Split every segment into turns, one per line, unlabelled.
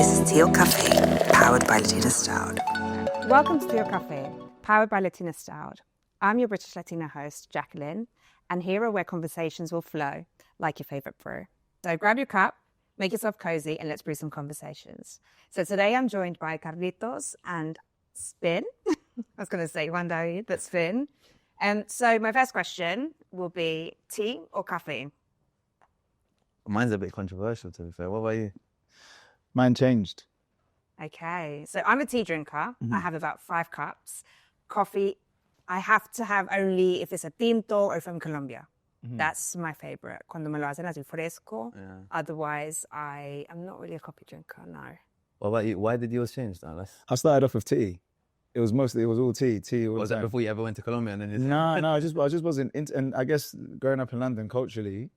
This is Teal Café, powered by Latina Stout.
Welcome to Teal Café, powered by Latina Stout. I'm your British Latino host, Jacqueline, and here are where conversations will flow, like your favourite brew. So grab your cup, make yourself cozy, and let's brew some conversations. So today I'm joined by Carlitos and Spin. I was going to say Juan, but Spin. So my first question will be tea or cafe?
Mine's a bit controversial, to be fair. What about you?
Mine changed.
Okay, so I'm a tea drinker. I have about 5 cups. Coffee, I have to have only if it's a tinto or from Colombia. That's my favorite. Cuando me lo hacen así fresco. Yeah. Otherwise, I am not really a coffee drinker, no.
What about you? Why did yours change, Dan?
I started off with tea. It was all tea.
Was that before you ever went to Colombia? And then
No, I just wasn't into, and I guess growing up in London culturally,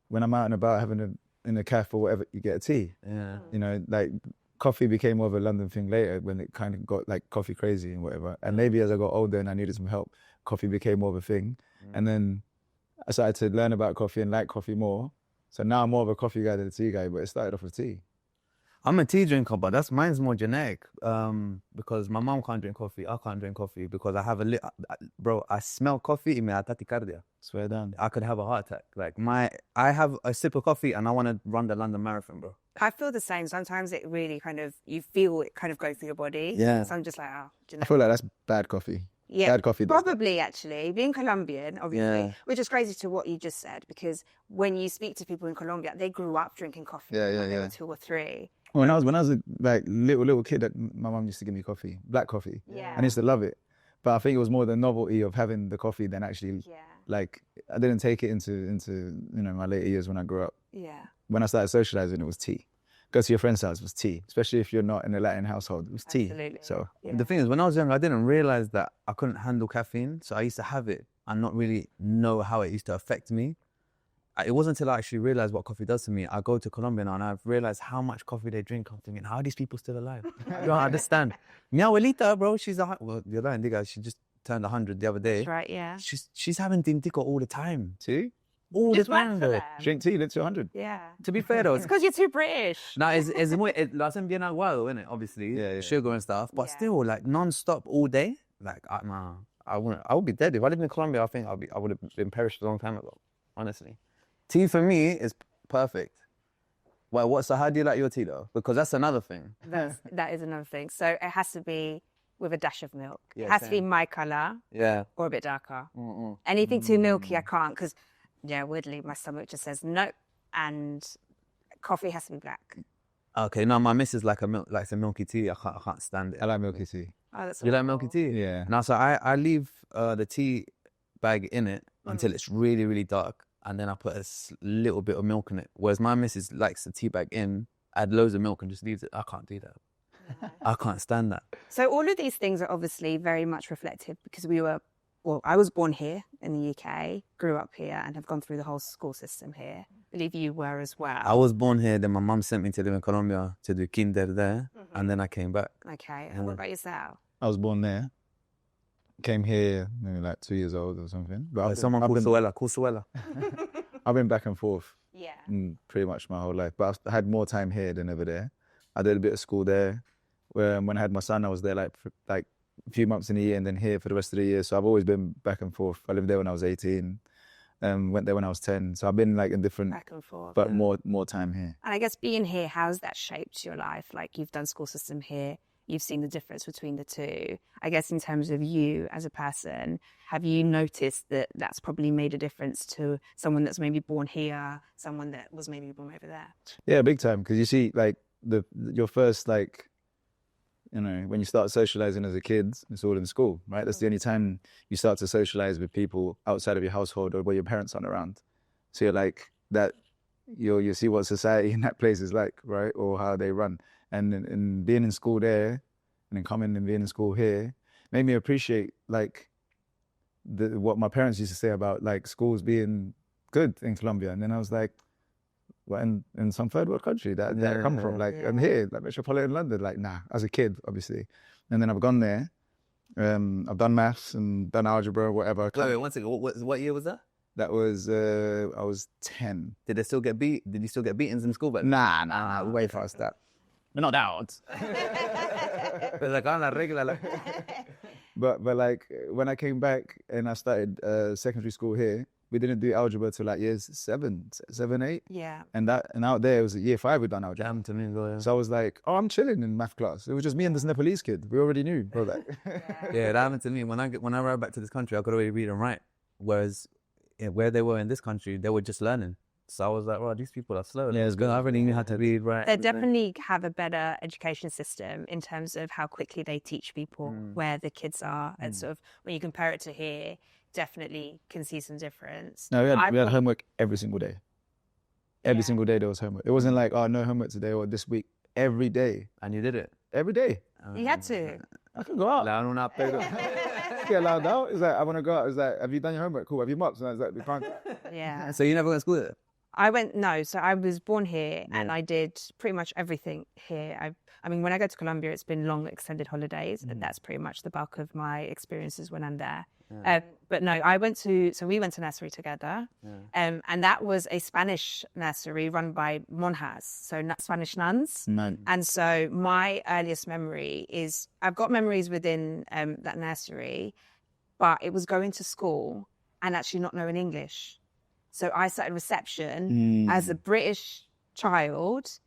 when I'm out and about in a cafe or whatever, you get a tea.
Yeah.
You know, like coffee became more of a London thing later when it kind of got like coffee crazy and whatever. And maybe as I got older and I needed some help, coffee became more of a thing. And then I started to learn about coffee and like coffee more. So now I'm more of a coffee guy than a tea guy, but it started off with tea.
I'm a tea drinker, but mine's more genetic because my mom can't drink coffee. I can't drink coffee because I have bro, I smell coffee in my tachycardia.
Swear down.
I could have a heart attack. Like I have a sip of coffee and I want to run the London Marathon, bro.
I feel the same. Sometimes it really you feel it kind of go through your body.
Yeah.
So I'm just like, oh, do you know?
I feel like that's bad coffee.
Yeah,
bad coffee.
Probably actually. Being Colombian, obviously, which is crazy to what you just said, because when you speak to people in Colombia, they grew up drinking coffee when they were 2 or 3.
When I was a like little kid, my mum used to give me coffee, black coffee.
Yeah.
I used to love it. But I think it was more the novelty of having the coffee than actually like I didn't take it into my later years when I grew up.
Yeah.
When I started socializing, it was tea. Go to your friend's house, it was tea. Especially if you're not in a Latin household, it was tea.
Absolutely.
So
The thing is, when I was young, I didn't realize that I couldn't handle caffeine. So I used to have it and not really know how it used to affect me. It wasn't until I actually realized what coffee does to me. I go to Colombia now and I've realized how much coffee they drink. I'm thinking, how are these people still alive? I don't understand. Mi abuelita, bro, you're lying, digga, she just turned 100 the other day.
That's right, yeah.
She's having tintico all the time.
tea?
All
Just
the time.
wait for them.
Drink tea, live to 100.
Yeah.
To be fair though,
It's because you're too British.
no, it's more, lo hacen bien aguado, innit? Obviously,
Yeah.
sugar and stuff, but
Yeah.
still, like non-stop all day. Like, I would be dead if I lived in Colombia. I think I would have been perished a long time ago. Honestly, tea for me is perfect. Well, so how do you like your tea though? Because that's another thing.
That is another thing. So it has to be with a dash of milk.
Yeah,
it has to be
same.
my colour
Yeah.
or a bit darker. Anything too milky, I can't, because weirdly, my stomach just says no. And coffee has to be black.
Okay, no, my missus likes a milky tea. I can't stand it.
I like milky tea.
Oh, that's
You like milky tea?
Yeah.
Now, so I leave the tea bag in it until it's really, really dark, and then I put a little bit of milk in it. Whereas my missus likes the tea bag in, add loads of milk and just leaves it. I can't do that. I can't stand that.
So all of these things are obviously very much reflective because I was born here in the UK, grew up here, and have gone through the whole school system here. I believe you were as well.
I was born here, then my mum sent me to live in Colombia to do kinder there, and then I came back.
Okay, and what about yourself?
I was born there. Came here maybe like 2 years old or something. But
Someone called Suela.
I've been back and forth
Yeah.
pretty much my whole life. But I had more time here than over there. I did a bit of school there. When I had my son, I was there like a few months in a year and then here for the rest of the year. So I've always been back and forth. I lived there when I was 18. Went there when I was 10. So I've been like in different,
Back and forth.
but more time here.
And I guess being here, how's that shaped your life? Like you've done school system here, you've seen the difference between the two. I guess in terms of you as a person, have you noticed that that's probably made a difference to someone that's maybe born here, someone that was maybe born over there?
Yeah, big time. Because you see like your first like, when you start socializing as a kid, it's all in school, right? That's the only time you start to socialize with people outside of your household or where your parents aren't around. So you're like that, you see what society in that place is like, right? Or how they run. And being in school there and then coming and being in school here made me appreciate like what my parents used to say about like schools being good in Colombia. And then I was like, well, in some third world country that I come from, like I'm here, like metropolitan London, like nah, as a kid, obviously. And then I've gone there, I've done maths and done algebra, whatever.
Wait, 1 second. What year was that?
That was I was 10.
Did you still get beatings in school? But
Nah, way past that.
We're not out. Pero sacaban la regla.
But like when I came back and I started secondary school here, we didn't do algebra till like years 7, 8.
Yeah.
And out there it was year 5 we'd done algebra.
Damn to me, yeah.
So I was like, oh, I'm chilling in math class. It was just me and this Nepalese kid. We already knew. Bro, like,
Yeah, that happened to me. When I arrived back to this country, I could already read and write. Whereas where they were in this country, they were just learning. So I was like, well, these people are slow.
Yeah, it's good.
I already knew how to read, right?
They definitely have a better education system in terms of how quickly they teach people where the kids are. And sort of when you compare it to here, definitely can see some difference.
No, we had homework every single day. Every single day there was homework. It wasn't like, oh, no homework today or this week. Every day.
And you did it.
Every day.
You had to.
I can go out.
La una pedo.
Get allowed out. It's like, I want to go out. It's like, have you done your homework? Cool. Have you mopped? And I was like, we can't.
Yeah.
So you never went to school there?
So I was born here and I did pretty much everything here. I mean, when I go to Colombia, it's been long extended holidays and that's pretty much the bulk of my experiences when I'm there. But no, we went to nursery together and that was a Spanish nursery run by monjas, so Spanish nuns. And so my earliest memory is, I've got memories within that nursery, but it was going to school and actually not knowing English. So I started reception as a British child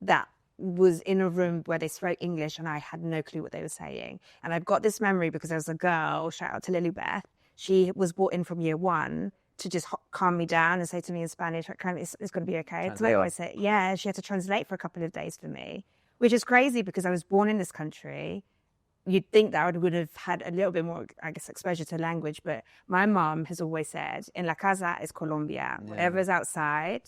that was in a room where they spoke English and I had no clue what they were saying. And I've got this memory because there was a girl, shout out to Lilybeth, she was brought in from year 1 to just calm me down and say to me in Spanish, it's going to be okay. So I always say, yeah, she had to translate for a couple of days for me, which is crazy because I was born in this country. You'd think that I would have had a little bit more, I guess, exposure to language, but my mom has always said, en la casa es Colombia. Yeah. Whatever's outside,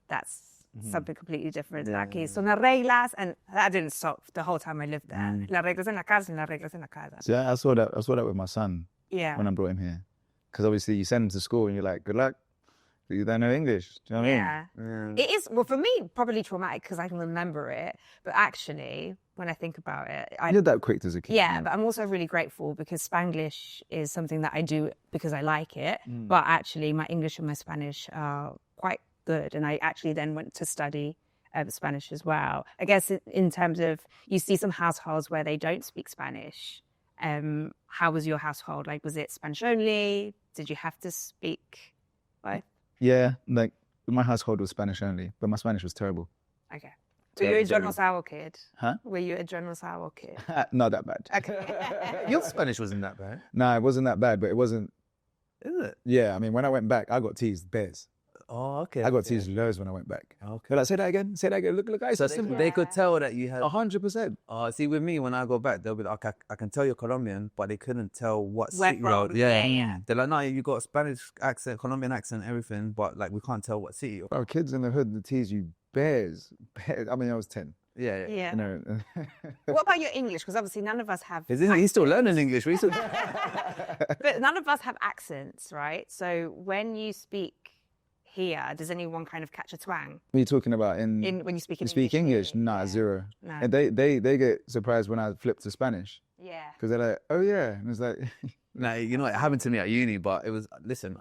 that's something completely different. Aquí son las reglas, and that didn't stop the whole time I lived there. Las reglas en la casa, las reglas en la casa.
So I saw that with my son when I brought him here. Because obviously you send him to school and you're like, good luck. You don't know English. Do you know what I mean?
It is, well, for me, probably traumatic because I can remember it. But actually, when I think about it,
I did that quick as a kid.
Yeah, but I'm also really grateful because Spanglish is something that I do because I like it. But actually, my English and my Spanish are quite good. And I actually then went to study Spanish as well. I guess in terms of, you see some households where they don't speak Spanish. How was your household? Like, was it Spanish only? Did you have to speak both?
Yeah, like my household was Spanish only, but my Spanish was terrible.
Okay. So you're a General Sour kid?
Huh?
Were you a General Sour kid?
Not that bad.
Okay.
Your Spanish wasn't that bad.
No, it wasn't that bad, but it wasn't.
Is it?
Yeah, I mean, when I went back, I got teased bears.
Oh, okay.
I got teased loads when I went back.
Okay.
They're like, say that again. Look,
So they could tell that you had
100%.
See, with me, when I go back, they'll be like, I can tell you're Colombian, but they couldn't tell what
Where
city road.
from.
Yeah.
Yeah.
They're like, no, you got a Spanish accent, Colombian accent, everything, but like we can't tell what city.
Bro, kids in the hood that tease you bears. I mean, I was 10.
Yeah.
Yeah.
You know.
What about your English? Because obviously none of us have.
He's still learning English.
But none of us have accents, right? So when you speak here, does anyone kind of catch a twang?
What are you talking about?
When you speak
English? Nah,
yeah.
zero.
No.
And they get surprised when I flip to Spanish.
Yeah.
Because they're like, oh yeah. And it's like...
Nah, you know, it happened to me at uni, but it was, listen,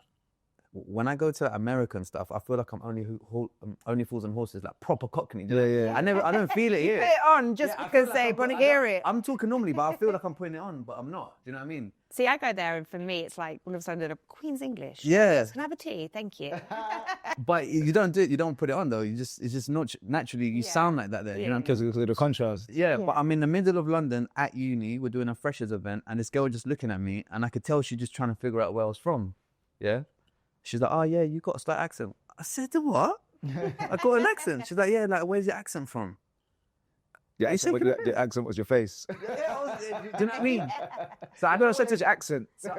when I go to American stuff, I feel like I'm only fools and horses, like proper Cockney.
Yeah.
I don't feel it
You
here.
put it on just because they want to hear it.
I'm talking normally, but I feel like I'm putting it on, but I'm not. Do you know what I mean?
See, I go there and for me, it's like all of a sudden, Queen's English.
Yeah.
Can I have a tea? Thank you.
But you don't do it. You don't put it on though. It's just not naturally. You sound like that there. You know.
Because of the contrast.
Yeah, but I'm in the middle of London at uni. We're doing a freshers event, and this girl just looking at me, and I could tell she's just trying to figure out where I was from. Yeah, she's like, "Oh yeah, you got a slight accent." I said, "What? I got an accent." She's like, "Yeah, like where's your accent from?"
Yeah, the accent was your face.
Do you know what I mean?
So I don't such accent.
So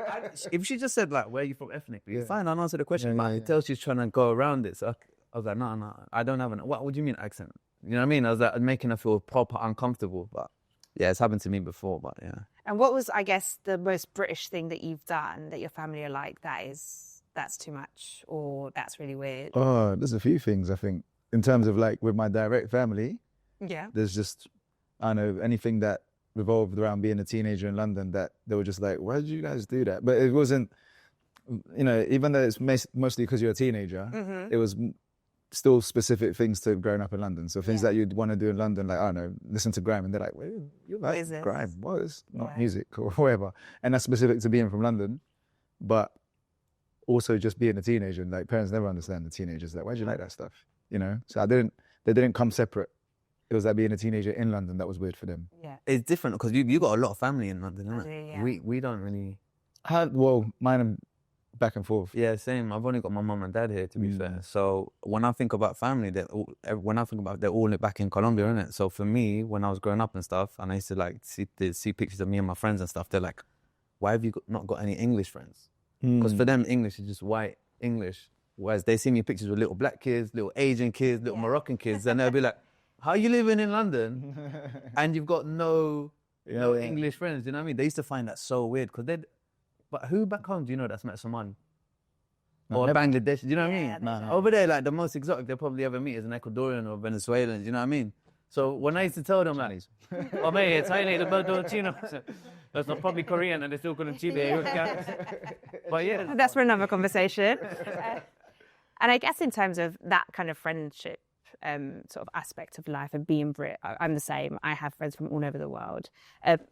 if she just said like, "Where are you from ethnically?" Fine, I'll answer the question.
Yeah,
but I
yeah,
could tell she's trying to go around it. So I was like, "No, I don't have an. What do you mean accent?" You know what I mean? I was like making her feel proper uncomfortable. But yeah, it's happened to me before. But yeah.
And what was, I guess, the most British thing that you've done that your family are like, that's too much, or that's really weird?
Oh, there's a few things, I think. In terms of like with my direct family,
Yeah.
there's just, I don't know, anything that revolved around being a teenager in London that they were just like, why did you guys do that? But it wasn't, you know, even though it's mostly because you're a teenager, it was still specific things to growing up in London. So things that you'd want to do in London, like, I don't know, listen to grime. And they're like, well, you like
is this?
grime. Well, it's not music or whatever. And that's specific to being from London. But also just being a teenager, and like parents never understand the teenagers. Like, why do you like that stuff? You know? So they didn't come separate. It was like being a teenager in London that was weird for them.
Yeah.
It's different because you got a lot of family in London,
I
isn't
do,
it?
yeah.
We don't really.
Well, mine are back and forth.
Yeah, same. I've only got my mum and dad here, to be fair. So when I think about family, they're all back in Colombia, innit? So for me, when I was growing up and stuff, and I used to like see pictures of me and my friends and stuff, they're like, why have you not got any English friends? Because for them, English is just white English. Whereas they see me pictures with little black kids, little Asian kids, little Moroccan kids, and they'll be like, how are you living in London and you've got no English friends? You know what I mean? They used to find that so weird because but who back home do you know that's met someone? Or Bangladesh, do you know what I mean?
No.
Over there, like the most exotic they'll probably ever meet is an Ecuadorian or Venezuelan, do you know what I mean? So when I used to tell them like, oh mate, it's highly the Chino. That's not probably Korean and they still couldn't cheat it. But yeah.
That's for another conversation. And I guess in terms of that kind of friendship sort of aspect of life and being Brit, I'm the same. I have friends from all over the world.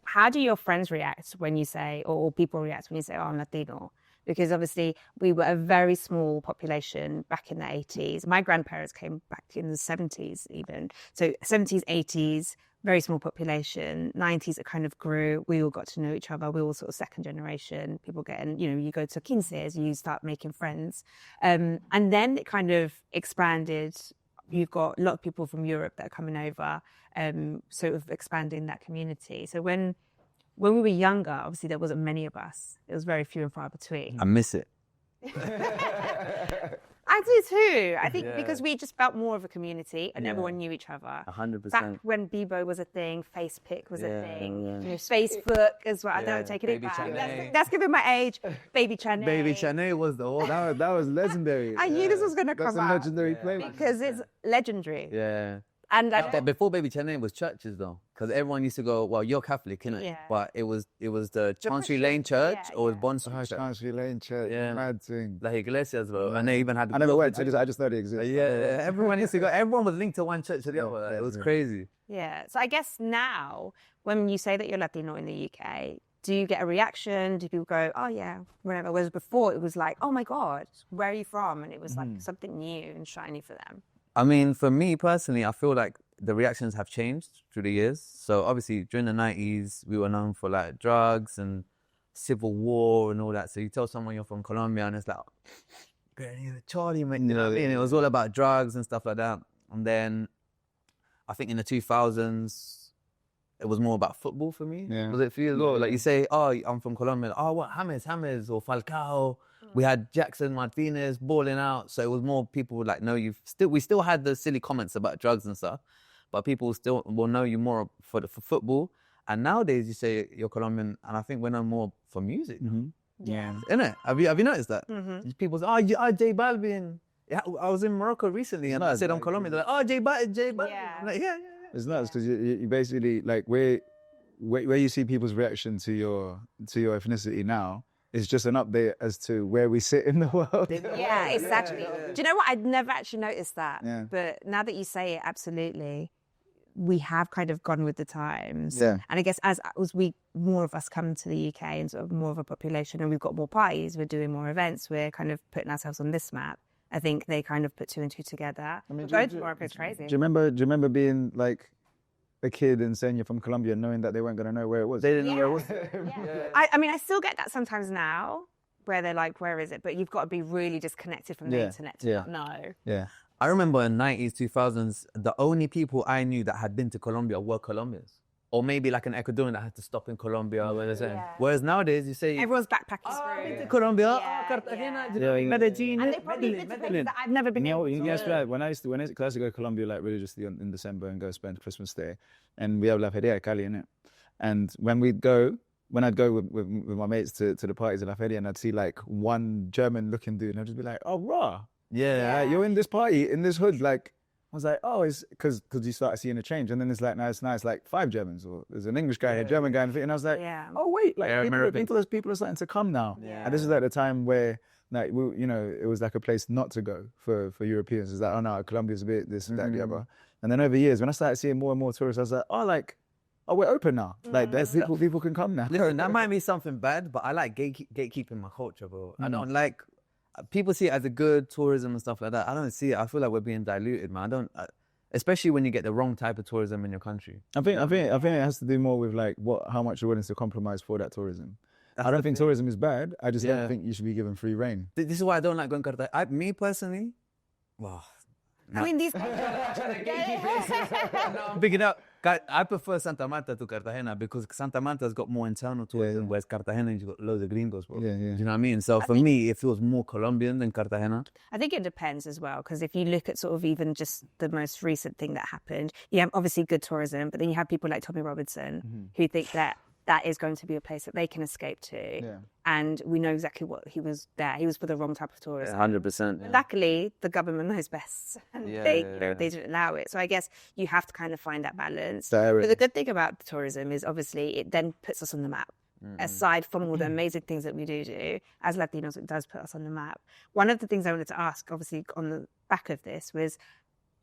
How do your friends react when you say, or people react when you say, oh, I'm Latino? Because obviously we were a very small population back in the 80s. My grandparents came back in the 70s even. So 70s, 80s, very small population. 90s, it kind of grew. We all got to know each other. We were all sort of second generation. People getting, you go to quinces, you start making friends. And then it kind of expanded. You've got a lot of people from Europe that are coming over, sort of expanding that community. So when we were younger, obviously there wasn't many of us. It was very few and far between.
I miss it.
I do too. I think because we just felt more of a community and everyone knew each other.
100%.
Back when Bebo was a thing, FacePic was a thing, Facebook as well. I know, taking it
Baby
back.
Chanel.
That's giving my age. Baby Chanel.
Baby Chanel was the whole...
That was legendary.
I knew this was going to come
That's a
out.
legendary play.
Because it's legendary.
Yeah.
And
Before Baby Chanel was churches though, because everyone used to go, well, you're Catholic, innit?
Yeah.
But it was the Chancery Lane Church or Bond Street Church.
Chancery Lane Church,
Yeah.
mad thing.
La Iglesias, bro. And they even had...
I never went, I just know they exist.
Yeah, everyone used to go. Everyone was linked to one church or the other. It was crazy.
Yeah. So I guess now, when you say that you're Latino in the UK, do you get a reaction? Do people go, oh yeah, whatever? Whereas before it was like, oh my God, where are you from? And it was like something new and shiny for them.
I mean, for me personally, I feel like the reactions have changed through the years. So obviously during the 90s, we were known for like drugs and civil war and all that. So you tell someone you're from Colombia and it's like, Charlie, man, you know what I mean? It was all about drugs and stuff like that. And then I think in the 2000s, it was more about football for me.
Yeah.
Was it for you as well? Like you say, oh, I'm from Colombia. Oh, what, James or Falcao. We had Jackson Martinez balling out. So it was more people would like know you. We still had the silly comments about drugs and stuff, but people still will know you more for football. And nowadays you say you're Colombian, and I think we're known more for music.
Mm-hmm. Yeah.
Innit? Have you noticed that? Mm-hmm. People say, oh, J Balvin. Yeah, I was in Morocco recently and I said I'm Colombian. They're like, oh, J Balvin.
Yeah.
I'm like, yeah.
It's nuts because you basically, like, where you see people's reaction to your ethnicity now, it's just an update as to where we sit in the world.
Yeah, exactly. Do you know what? I'd never actually noticed that.
Yeah.
But now that you say it, absolutely, we have kind of gone with the times.
Yeah.
And I guess as more of us come to the UK and sort of more of a population and we've got more parties, we're doing more events, we're kind of putting ourselves on this map. I think they kind of put two and two together. I mean, going to Morocco is crazy.
Do you remember being like a kid and saying you're from Colombia, knowing that they weren't going to know where it was?
They didn't know where it was.
Yeah. I mean, I still get that sometimes now, where they're like, where is it? But you've got to be really disconnected from the internet to not know.
Yeah.
I remember in 90s, 2000s, the only people I knew that had been to Colombia were Colombians. Or maybe like an Ecuadorian that had to stop in Colombia. Whereas nowadays you say...
Everyone's backpacking
I've been to
through.
Colombia,
Yeah,
Cartagena,
And
Medellin.
they probably been to places that I've never been to.
Yes, right. When I used to go to Colombia like religiously in December and go spend Christmas there, and we have La Feria de Cali, innit? And when I'd go with my mates to the parties in La Feria, and I'd see like one German-looking dude, and I'd just be like, oh, rah.
Yeah.
You're in this party, in this hood, like... I was like, oh, it's because you start seeing a change. And then it's like, now it's like 5 Germans, or there's an English guy, a German guy. And I was like, oh, wait, like people are starting to come now.
Yeah.
And this is at the time where Like, you know, it was like a place not to go for Europeans. It's like, oh no, Colombia's a bit this, that, the other. And then over years, when I started seeing more and more tourists, I was like, oh, we're open now. Like, there's people can come now.
Listen, that might be something bad, but I like gatekeeping my culture, bro. I don't like, people see it as a good tourism and stuff like that. I don't see it. I feel like we're being diluted, man. Especially when you get the wrong type of tourism in your country.
I think it has to do more with like how much you're willing to compromise for that tourism. I don't think tourism is bad. I just don't think you should be given free reign.
This is why I don't like going to Cartagena. Me personally,
I mean, these.
no, I'm picking up. I prefer Santa Marta to Cartagena because Santa Marta's got more internal tourism, whereas Cartagena, you've got loads of gringos, bro.
Yeah.
Do you know what I mean? So for me, it feels more Colombian than Cartagena.
I think it depends as well, because if you look at sort of even just the most recent thing that happened, you have obviously good tourism, but then you have people like Tommy Robinson who think that is going to be a place that they can escape to.
Yeah.
And we know exactly what he was there. He was for the wrong type of tourism.
100%.
Luckily, the government knows best, and they didn't allow it. So I guess you have to kind of find that balance. But the good thing about tourism is obviously it then puts us on the map. Aside from all the amazing things that we do, as Latinos, it does put us on the map. One of the things I wanted to ask, obviously, on the back of this was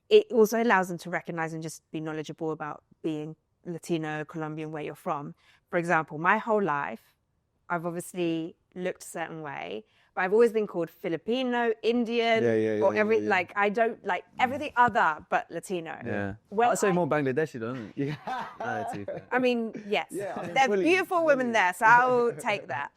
it also allows them to recognize and just be knowledgeable about being Latino, Colombian, where you're from. For example, my whole life, I've obviously looked a certain way, but I've always been called Filipino, Indian, like I don't like everything other but Latino.
Yeah.
Well,
I'd say more Bangladeshi, don't you?
I mean, yes, there are beautiful women there, so I'll take that.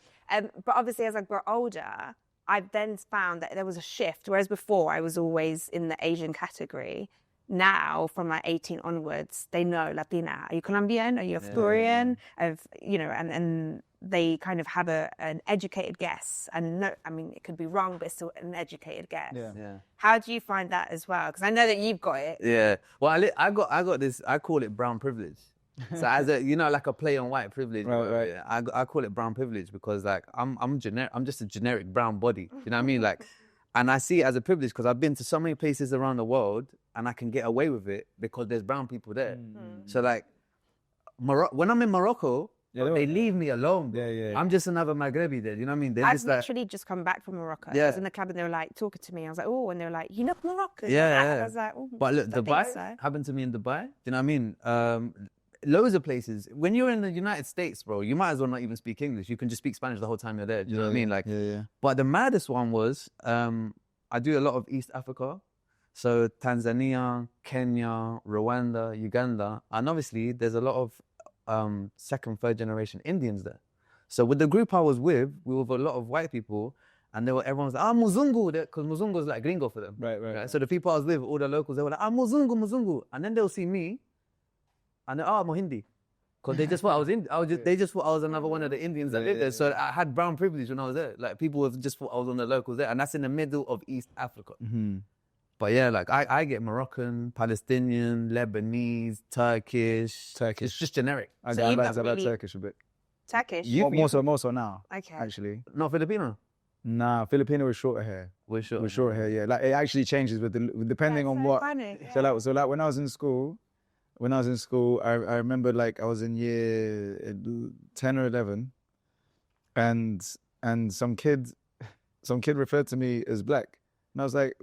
But obviously, as I got older, I've then found that there was a shift. Whereas before, I was always in the Asian category. Now, from like 18 onwards, they know Latina. Are you Colombian? Are you Ecuadorian? And they kind of have an educated guess. And no, I mean, it could be wrong, but it's still an educated guess.
Yeah.
How do you find that as well? Because I know that you've got it.
Yeah. Well, I got this. I call it brown privilege. So as a, like a play on white privilege.
Right.
Yeah, I call it brown privilege because like I'm generic. I'm just a generic brown body. You know what I mean? Like, and I see it as a privilege because I've been to so many places around the world and I can get away with it because there's brown people there. So like, when I'm in Morocco, they leave me alone.
Yeah.
I'm just another Maghrebi there. You know what I mean?
I've literally just come back from Morocco. I was in the club and they were like talking to me. I was like, oh, and they were like, you know Moroccan?
Yeah.
I was like, oh.
But look, Dubai happened to me in Dubai. Do you know what I mean? Loads of places. When you're in the United States, bro, you might as well not even speak English. You can just speak Spanish the whole time you're there. Do you know what I mean? Like, But the maddest one was, I do a lot of East Africa. So Tanzania, Kenya, Rwanda, Uganda. And obviously there's a lot of second, third generation Indians there. So with the group I was with, we were with a lot of white people and everyone's like, Muzungu, because Muzungu is like gringo for them.
Right.
So the people I was with, all the locals, they were like, Muzungu. And then they'll see me and they're, Mohindi. Because they just thought I was they just thought I was another one of the Indians that lived there. So I had brown privilege when I was there. Like people just thought I was one of the locals there. And that's in the middle of East Africa. But yeah, like I get Moroccan, Palestinian, Lebanese, Turkish. It's just generic.
I like Turkish a bit.
Turkish?
More so now.
Okay.
Actually.
Not Filipino?
Nah, Filipino with shorter hair.
With
short hair, yeah. Like it actually changes depending on what.
Funny.
So like when I was in school, I remember like I was in year 10 or 11 and some kid referred to me as black. And I was like,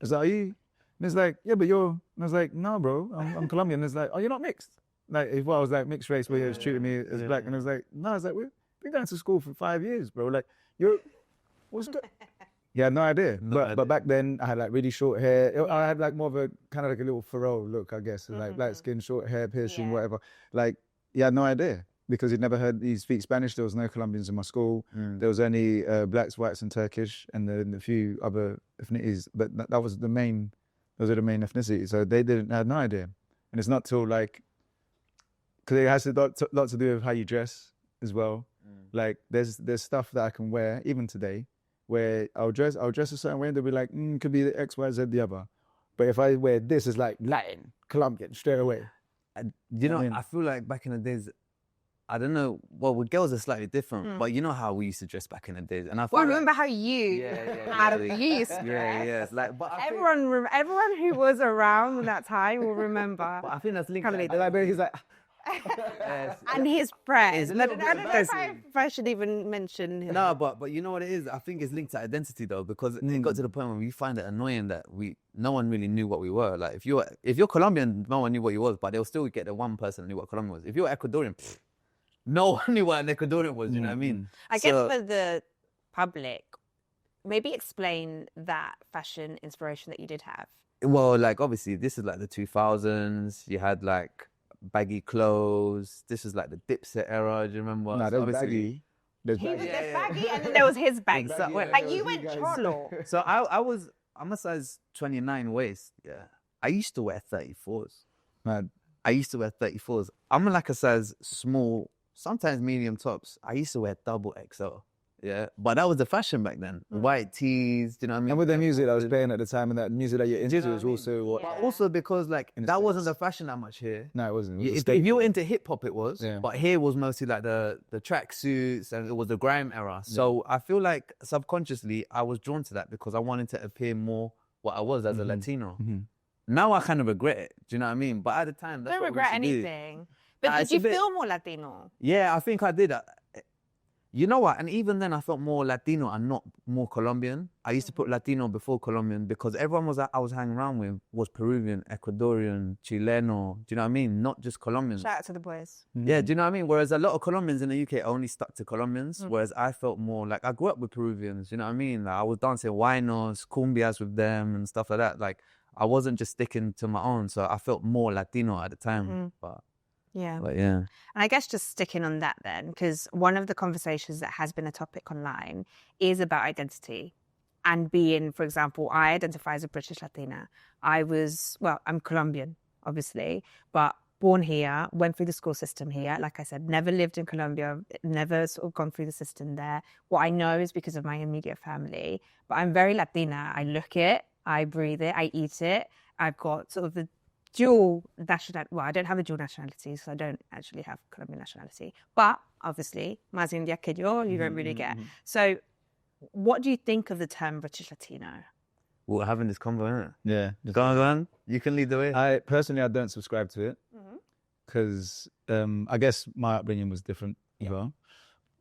is that you? And it's like, yeah, but you're, and I was like, no, bro, I'm Colombian. And it's like, oh, you're not mixed. Like, if I was like mixed race where he was treating me as black. And I was like, no, I was like, we've been going to school for 5 years, bro. Like, what's good? Yeah, no idea. But back then I had like really short hair. I had like more of a kind of like a little Pharrell look, I guess. Like black skin, short hair, piercing, whatever. Like, yeah, no idea. Because he'd never heard he speak Spanish. There was no Colombians in my school. There was only blacks, whites, and Turkish, and then a few other ethnicities. But those are the main ethnicities. So they had no idea. And it's not till like, because it has a lot to do with how you dress as well. Like there's stuff that I can wear even today, where I'll dress a certain way, and they'll be like, could be the X, Y, Z, the other. But if I wear this, it's like Latin, Colombian, straight away.
I feel like back in the days, I don't know. Well, with girls are slightly different, but you know how we used to dress back in the days, and I
remember how you, you used to dress.
Yeah. Like, but
everyone who was around at that time will remember.
But I think that's linked.
Like, he's like,
Yes.
And his friends.
It's a
I
little
don't
bit
know if
embarrassing.
I should even mention him.
No, but you know what it is? I think it's linked to identity though, because it got to the point where we find it annoying that no one really knew what we were. Like if you're Colombian, no one knew what you was, but they'll still get the one person who knew what Colombian was. If you're Ecuadorian, no one knew what an Ecuadorian was, you know what I mean?
I guess for the public, maybe explain that fashion inspiration that you did have.
Well, like obviously this is like the 2000s. You had like baggy clothes. This is like the Dipset era. Do you remember?
Nah,
So
there's
obviously-
baggy. There's
He was
baggy.
the baggy, and then there was his baggy.
So, wait,
Like you went cholo.
So I'm a size 29 waist. Yeah. I used to wear 34s.
Man,
I used to wear 34s. I'm like a size small, sometimes medium tops. I used to wear double XL. Yeah. But that was the fashion back then. White tees, do you know what I mean?
and with the music that was playing at the time and that music that you're into
know what
is
I mean?
also what.
But also because like
In the
that wasn't the
States.
fashion that much here.
No, it wasn't. It was a
If
staple.
you were into hip hop, it was.
Yeah.
But here was mostly like the tracksuits and it was the grime era. So I feel like subconsciously I was drawn to that because I wanted to appear more what I was as a Latino. Now I kind of regret it. Do you know what I mean? But at the time, that's
Don't
what we
regret
used to do.
anything. But
Nah,
did
it's a
you
bit-
feel more Latino?
Yeah, I think I did. You know what? And even then, I felt more Latino and not more Colombian. I used to put Latino before Colombian because everyone I was hanging around with was Peruvian, Ecuadorian, Chileno. Do you know what I mean? Not just Colombians.
Shout out to the boys.
Yeah, do you know what I mean? Whereas a lot of Colombians in the UK only stuck to Colombians, whereas I felt more like I grew up with Peruvians, you know what I mean? Like I was dancing huaynos, cumbias with them and stuff like that. Like I wasn't just sticking to my own, so I felt more Latino at the time.
Yeah.
But yeah.
And I guess just sticking on that then, because one of the conversations that has been a topic online is about identity and being, for example, I identify as a British Latina. I'm Colombian, obviously, but born here, went through the school system here. Like I said, never lived in Colombia, never sort of gone through the system there. What I know is because of my immediate family, but I'm very Latina. I look it, I breathe it, I eat it. I've got sort of the dual nationality. Well, I don't have a dual nationality, so I don't actually have Colombian nationality. But obviously, más India que yo, you don't really get. So, what do you think of the term British Latino?
We're having this convo, innit?
Yeah.
Go on. You can lead the way.
I don't subscribe to it because I guess my upbringing was different as well.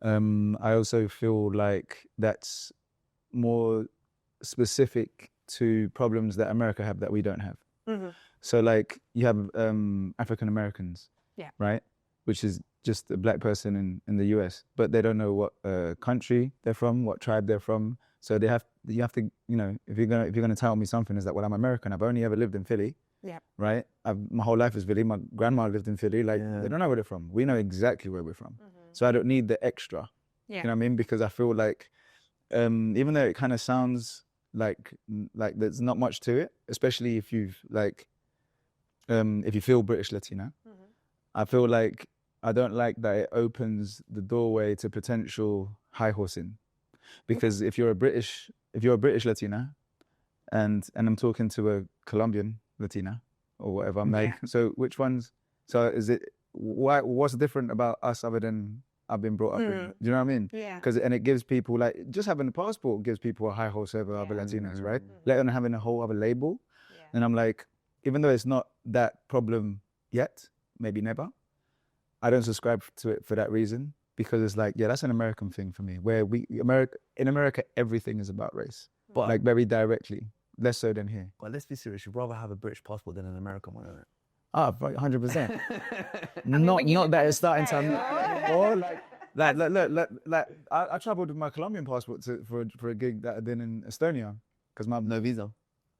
I also feel like that's more specific to problems that America have that we don't have. So like you have African Americans, right? Which is just a black person in the US, but they don't know what country they're from, what tribe they're from. So you have to, you know, if you're gonna tell me something is that, well, I'm American. I've only ever lived in Philly, right? My whole life is Philly. My grandma lived in Philly. Like they don't know where they're from. We know exactly where we're from. So I don't need the extra. You know what I mean? Because I feel like even though it kind of sounds like there's not much to it, especially if you've like if you feel British Latino, I feel like I don't like that it opens the doorway to potential high horsing, because if you're a British Latina, and I'm talking to a Colombian Latina or whatever, I'm like, so which ones? So is it what's different about us other than I've been brought up in? Do you know what I mean?
Yeah.
Because and it gives people like just having a passport gives people a high horse over other Latinos, right? Let alone having a whole other label. And I'm like, even though it's not that problem yet, maybe never, I don't subscribe to it for that reason, because it's like, yeah, that's an American thing for me, where in America, everything is about race, but like very directly, less so than here.
But let's be serious. You'd rather have a British passport than an American one, isn't it?
100%. Not that it's starting to, or like I traveled with my Colombian passport for a gig that I'd been in Estonia, because
No visa.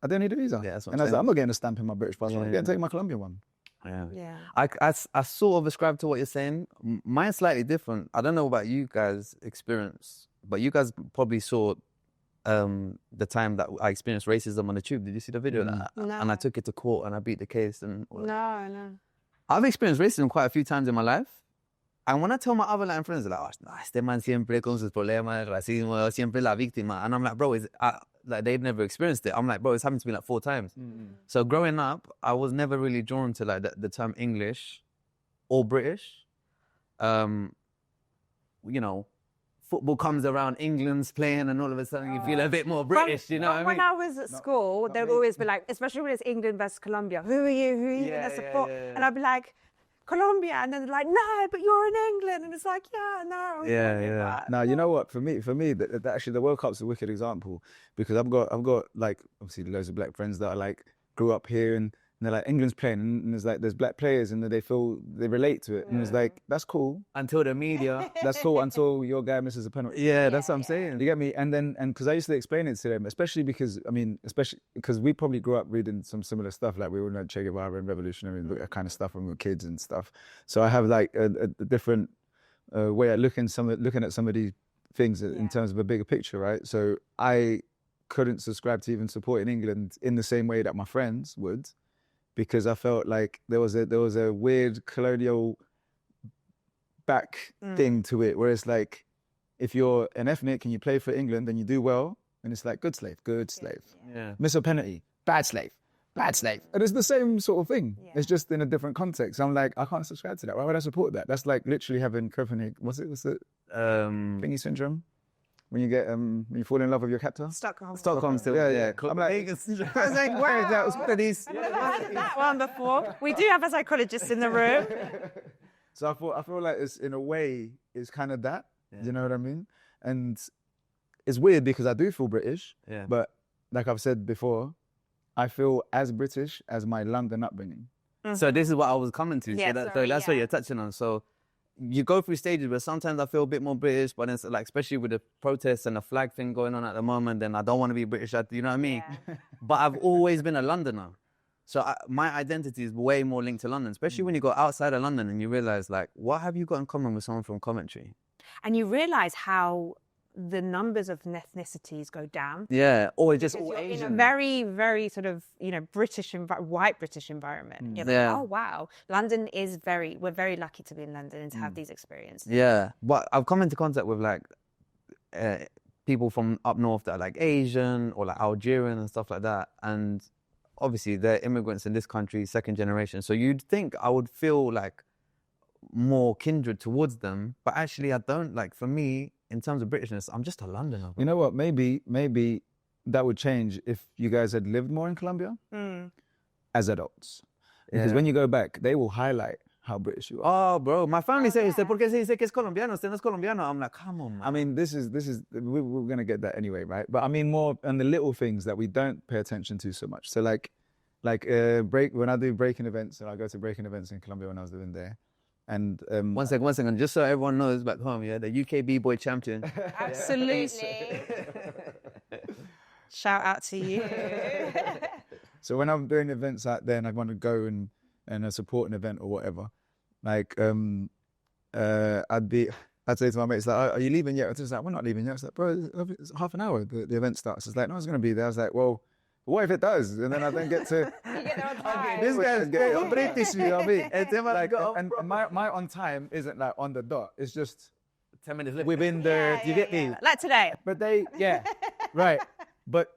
I don't need a visa.
Yeah, that's what
and
I'm
I was like,
saying.
I'm not getting a stamp in my British passport. I'm getting to take my Colombian one.
Yeah. I sort of ascribe to what you're saying. Mine's slightly different. I don't know about you guys' experience, but you guys probably saw the time that I experienced racism on the tube. Did you see the video of that?
No.
And I took it to court and I beat the case. And
No.
I've experienced racism quite a few times in my life. And when I tell my other Latin friends, they're like, oh, este man siempre con sus problemas, racismo, siempre la víctima. And I'm like, bro, like they've never experienced it. I'm like, bro, it's happened to me like 4 times. So growing up, I was never really drawn to like the term English or British. You know, football comes around, England's playing, and all of a sudden you feel a bit more British, you know what I mean?
When I was at school, they'd always be like, especially when it's England versus Colombia, who are you going to support? And I'd be like, Colombia, and then they're like, no, but you're in England, and it's like, yeah, no.
Yeah.
Now you know what? For me, that actually the World Cup's a wicked example because I've got like obviously loads of black friends that are like grew up here and they're like England's playing and there's black players and they relate to it and it's like that's cool
Until the media.
that's cool until your guy misses a penalty.
Yeah, that's what I'm saying.
You get me? And because I used to explain it to them, especially because we probably grew up reading some similar stuff, like we were like Che Guevara and revolutionary kind of stuff when we were kids and stuff. So I have like a different way of looking at some of these things in terms of a bigger picture, right? So I couldn't subscribe to even supporting England in the same way that my friends would, because I felt like there was a weird colonial back thing to it, where it's like, if you're an ethnic and you play for England and you do well, and it's like good slave.
Yeah.
Miss a penalty, bad slave. And it's the same sort of thing. Yeah. It's just in a different context. I'm like, I can't subscribe to that. Why would I support that? That's like literally having Copenhagen. What's it? Thingy syndrome? When you get when you fall in love with your captor?
Stockholm
still.
Yeah.
I'm like,
I was like, wow. That one before. We do have a psychologist in the room.
So I feel like it's in a way it's kind of that. Yeah. You know what I mean? And it's weird because I do feel British.
Yeah.
But like I've said before, I feel as British as my London upbringing.
Mm-hmm. So this is what I was coming to.
Yeah,
so that's what you're touching on. So you go through stages where sometimes I feel a bit more British, but then it's like, especially with the protests and the flag thing going on at the moment, then I don't want to be British, you know what I mean? Yeah. But I've always been a Londoner. So my identity is way more linked to London, especially when you go outside of London and you realize, like, what have you got in common with someone from Coventry?
And you realize how the numbers of ethnicities go down.
Yeah, or just all
Asian.
Asian.
In a very, very sort of, British, white British environment. You're like, oh, wow. London is we're very lucky to be in London and to have these experiences.
Yeah, but I've come into contact with like people from up north that are like Asian or like Algerian and stuff like that. And obviously they're immigrants in this country, second generation. So you'd think I would feel like more kindred towards them, but actually I don't. Like, for me, in terms of Britishness, I'm just a Londoner.
You know what? Maybe that would change if you guys had lived more in Colombia as adults. Because when you go back, they will highlight how British you are.
Oh, bro, my family says, "Usted por qué se dice que es colombiano? Usted no es colombiano." I'm like, come on, man.
I mean, this is we're gonna get that anyway, right? But I mean more on the little things that we don't pay attention to so much. So like when I do breaking events, and I go to breaking events in Colombia when I was living there. And
one second, just so everyone knows back home, the UK B-boy champion.
Absolutely. Shout out to you.
So when I'm doing events out there and I want to go and support an event or whatever, like I'd say to my mates, like, are you leaving yet? I was like, we're not leaving yet. It's like, bro, it's half an hour, the event starts. It's like, no, I was going to be there. I was like, well, what if it does? And then I don't get to...
You get there on time.
This guy's British, you know what I mean? And my on time isn't like on the dot. It's just
10 minutes left.
Within the... Do you get me?
Like today.
But right. But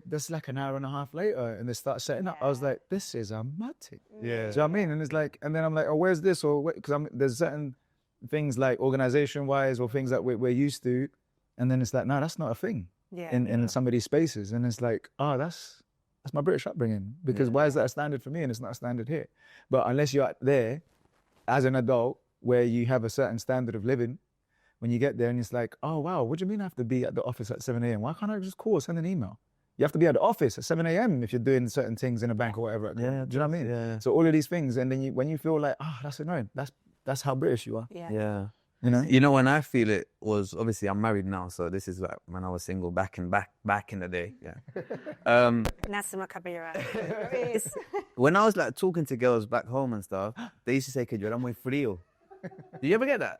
that's like an hour and a half later and they start setting up. I was like, this is a mutty. Yeah. Do you know what I mean? And it's like, and then I'm like, oh, where's this? Or because there's certain things like organization-wise or things that we're used to. And then it's like, no, that's not a thing. In some of these spaces, and it's like, oh, that's my British upbringing. Because why is that a standard for me and it's not a standard here? But unless you're there as an adult where you have a certain standard of living, when you get there and it's like, oh wow, what do you mean I have to be at the office at 7 a.m? Why can't I just call or send an email? You have to be at the office at 7 a.m. if you're doing certain things in a bank or whatever.
Yeah,
do you know what I mean?
Yeah.
So all of these things, and then when you feel like, oh, that's annoying. That's how British you are.
Yeah.
You know
when I feel it was, obviously I'm married now, so this is like when I was single back in the day. Yeah. When I was like talking to girls back home and stuff, they used to say que yo era muy frío. Do you ever get that?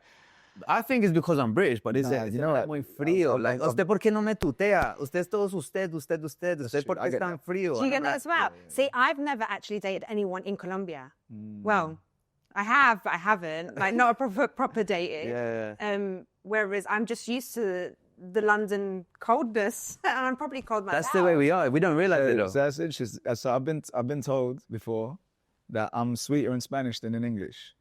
I think it's because I'm British, but it's
you know what?
Muy frío. Like, ¿usted por qué no me tutea? Usted es todos usted por qué es tan frío?
Do you get that as well? See, I've never actually dated anyone in Colombia. Well, I have, but I haven't. Like, not a proper dating.
Yeah.
Whereas I'm just used to the London coldness, and I'm probably cold myself.
That's the way we are. We don't realize it though.
So that's interesting. So I've been told before that I'm sweeter in Spanish than in English.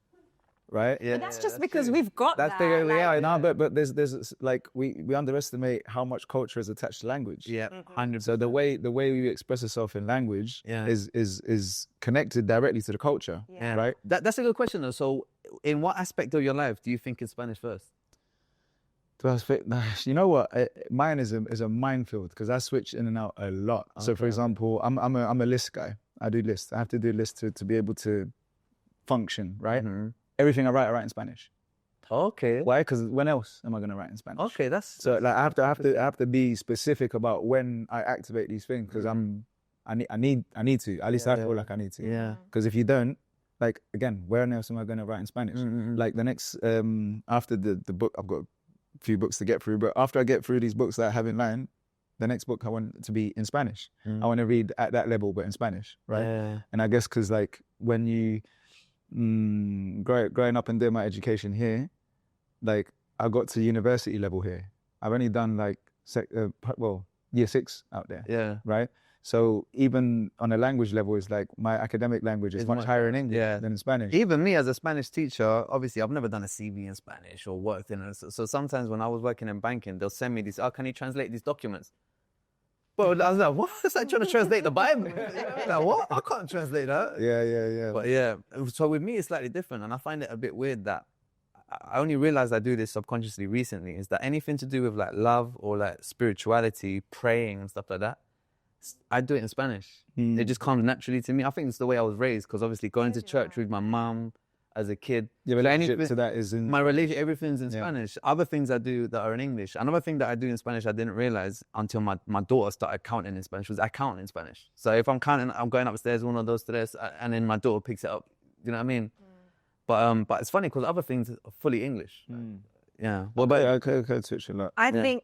right?
Yeah,
But that's just because we've got
That's
that.
the
like,
yeah. No, but there's like we underestimate how much culture is attached to language.
Yeah, 100%.
So the way we express ourselves in language is connected directly to the culture,
Yeah.
right?
That's a good question though. So, in what aspect of your life do you think in Spanish first?
You know what? Mine is a minefield because I switch in and out a lot. So, for example, I'm a list guy. I do lists. I have to do lists to be able to function, right?
Mm-hmm.
Everything I write in Spanish.
Okay.
Why? Because when else am I going to write in Spanish?
Okay, that's
So like I have to be specific about when I activate these things because I need to. At least I feel like I need to.
Yeah.
Because if you don't, like again, where else am I going to write in Spanish? Like the next after the book, I've got a few books to get through, but after I get through these books that I have in line, the next book I want it to be in Spanish. I want to read at that level, but in Spanish, right?
Yeah.
And I guess because like when you growing up and doing my education here, like I got to university level here. I've only done like year 6 out there.
Yeah.
Right. So even on a language level, it's like my academic language is much higher in English than in Spanish.
Even me as a Spanish teacher, obviously I've never done a CV in Spanish or worked in it. So sometimes when I was working in banking, they'll send me these, can you translate these documents? But I was like, what? It's like trying to translate the Bible. Like, what? I can't translate that.
Yeah.
But yeah, so with me, it's slightly different. And I find it a bit weird that I only realized I do this subconsciously recently, is that anything to do with like love or like spirituality, praying and stuff like that, I do it in Spanish. It just comes naturally to me. I think it's the way I was raised, because obviously going to church with my mum as a kid.
Your relationship to that is in...
My relationship, everything's in Spanish. Other things I do that are in English. Another thing that I do in Spanish I didn't realize until my daughter started counting in Spanish was I count in Spanish. So if I'm counting, I'm going upstairs, uno, dos, tres, and then my daughter picks it up. You know what I mean? But it's funny because other things are fully English. Yeah.
What about code switch a lot?
I think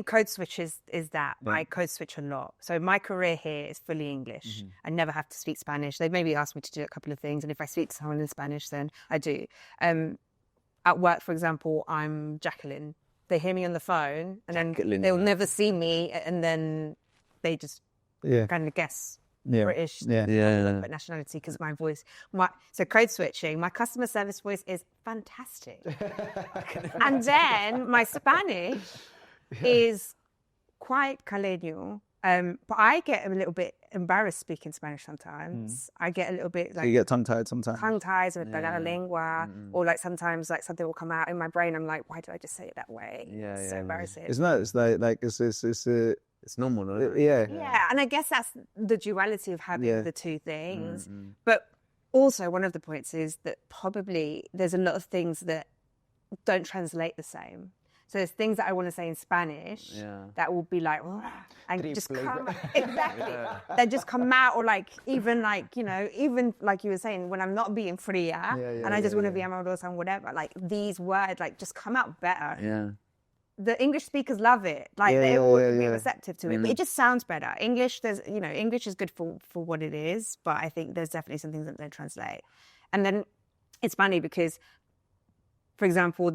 code switch is that. I code switch a lot. So my career here is fully English. I never have to speak Spanish. They maybe asked me to do a couple of things, and if I speak to someone in Spanish, then I do. At work, for example, I'm Jacqueline. They hear me on the phone, and then they'll never see me, and then they just kind of guess. British, but nationality, because my voice. So code switching, my customer service voice is fantastic. And then my Spanish is quite caleño. But I get a little bit embarrassed speaking Spanish sometimes. I get a little bit like...
So you get tongue-tied sometimes?
Tongue-tied with la lengua. Or like sometimes like something will come out in my brain. I'm like, why did I just say it that way? It's so embarrassing.
It's not. It's like
it's normal, though.
Yeah, and I guess that's the duality of having the two things. But also one of the points is that probably there's a lot of things that don't translate the same. So there's things that I want to say in Spanish that will be like, and just come exactly. They just come out, or like even like even like you were saying, when I'm not being fria and I just want to be amorosa and whatever, like these words like just come out better.
Yeah.
The English speakers love it. Like they all be receptive to it. But it just sounds better. English, English is good for what it is, but I think there's definitely some things that don't translate. And then it's funny because, for example,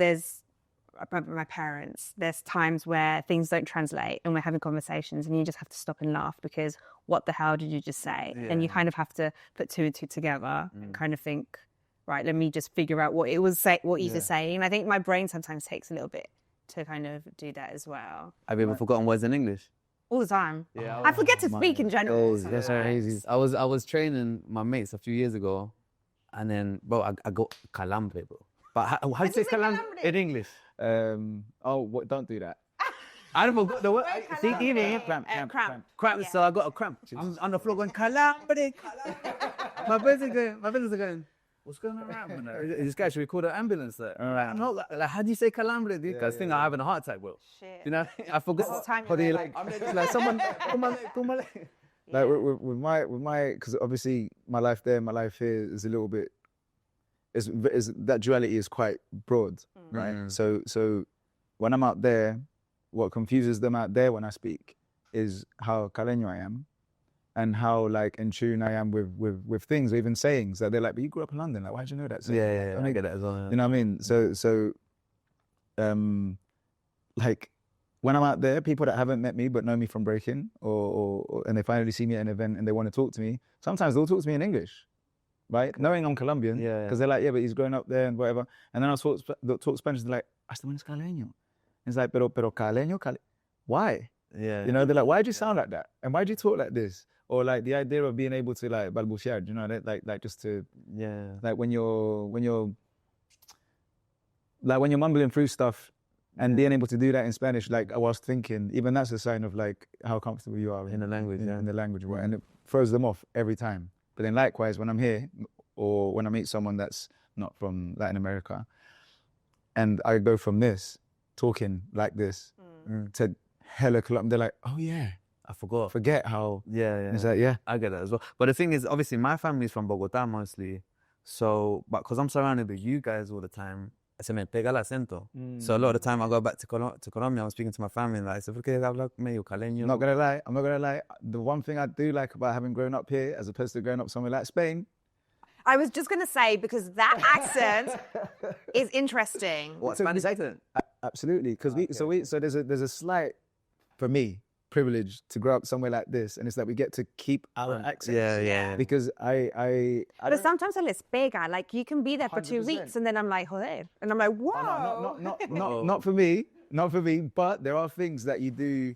my parents, there's times where things don't translate and we're having conversations and you just have to stop and laugh because what the hell did you just say? And you kind of have to put two and two together and kind of think, right, let me just figure out what he was saying. I think my brain sometimes takes a little bit to kind of do that as well.
Have you ever forgotten words in English?
All the time. Yeah, I forget to speak in general.
That's crazy. I was training my mates a few years ago, and then I got calambre, bro. But how do you say calambre in English?
Don't do that.
I forgot the word. Cramp.
Yeah.
So I got a cramp. I'm on the floor going calambre. My friends are going. What's going on? This guy, should we call the ambulance? I'm not like, how do you say calambre? These guys think I'm having a heart attack, bro.
Shit.
You know, I forgot.
How do you
like? I'm like someone. Come on.
Like with my, because obviously my life there, my life here is a little bit. Is that duality is quite broad, right? So when I'm out there, what confuses them out there when I speak is how caleño I am. And how like in tune I am with things, or even sayings that they're like, but you grew up in London, like why'd you know that? So,
yeah, I get that as well. Yeah.
You know what I mean? So like when I'm out there, people that haven't met me but know me from breaking, or and they finally see me at an event and they want to talk to me, sometimes they'll talk to me in English. right? Knowing I'm Colombian,
Yeah.
because they're like, yeah, but he's growing up there and whatever. And then I talk Spanish, they're like, hasta buenas caleño. It's like, pero caleño, why?
Yeah.
You know, they're like, why do you sound like that? And why do you talk like this? Or like the idea of being able to like balbucear, you know, like just to, like when you're mumbling through stuff and being able to do that in Spanish, like I was thinking, even that's a sign of like how comfortable you are
in the language,
in the language, right? And it throws them off every time. But then likewise, when I'm here or when I meet someone that's not from Latin America, and I go from this, talking like this, to hella Colombian, they're like, oh yeah,
I forget
how.
Yeah.
It's like, yeah.
I get that as well. But the thing is, obviously, my family's from Bogota mostly. So, but because I'm surrounded with you guys all the time, se me pega el acento. So a lot of the time I go back to Colombia, I'm speaking to my family and like, so ¿por qué habla medio caleño?
I'm not gonna lie. The one thing I do like about having grown up here, as opposed to growing up somewhere like Spain.
I was just going to say, because that accent is interesting.
What, Spanish accent?
Absolutely. Because so there's a slight, for me, privilege to grow up somewhere like this, and it's like we get to keep our accent.
Yeah.
Because
But sometimes I les pega. Like you can be there for 2
100%.
weeks and then I'm like, joder. And I'm like, whoa.
Not for me. But there are things that you do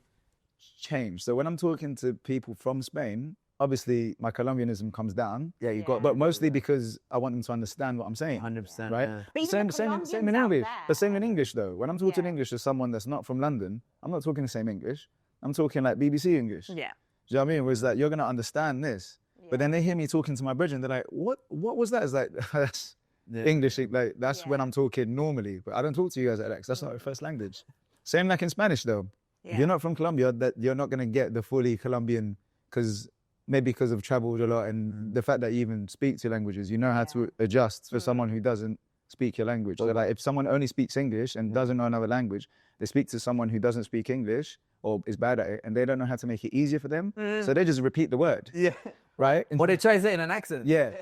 change. So when I'm talking to people from Spain, obviously my Colombianism comes down.
Yeah, you got.
But mostly because I want them to understand what I'm saying.
100%.
Right?
Yeah.
But even the Colombians
same in
out
English.
there.
The same in English though. When I'm talking English to someone that's not from London, I'm not talking the same English. I'm talking like BBC English.
Yeah.
Do you know what I mean? Whereas like you're gonna understand this. But then they hear me talking to my brethren, they're like, what was that? It's like, that's English, like that's when I'm talking normally. But I don't talk to you guys like that, 'cause that's not my first language. Same like in Spanish though.
Yeah.
If you're not from Colombia, that you're not gonna get the fully Colombian, because I've traveled a lot and the fact that you even speak two languages, you know how to adjust for someone who doesn't speak your language. So like if someone only speaks English and doesn't know another language, they speak to someone who doesn't speak English or is bad at it, and they don't know how to make it easier for them. So they just repeat the word.
Yeah.
Right?
Or they try to say it in an accent.
Yeah.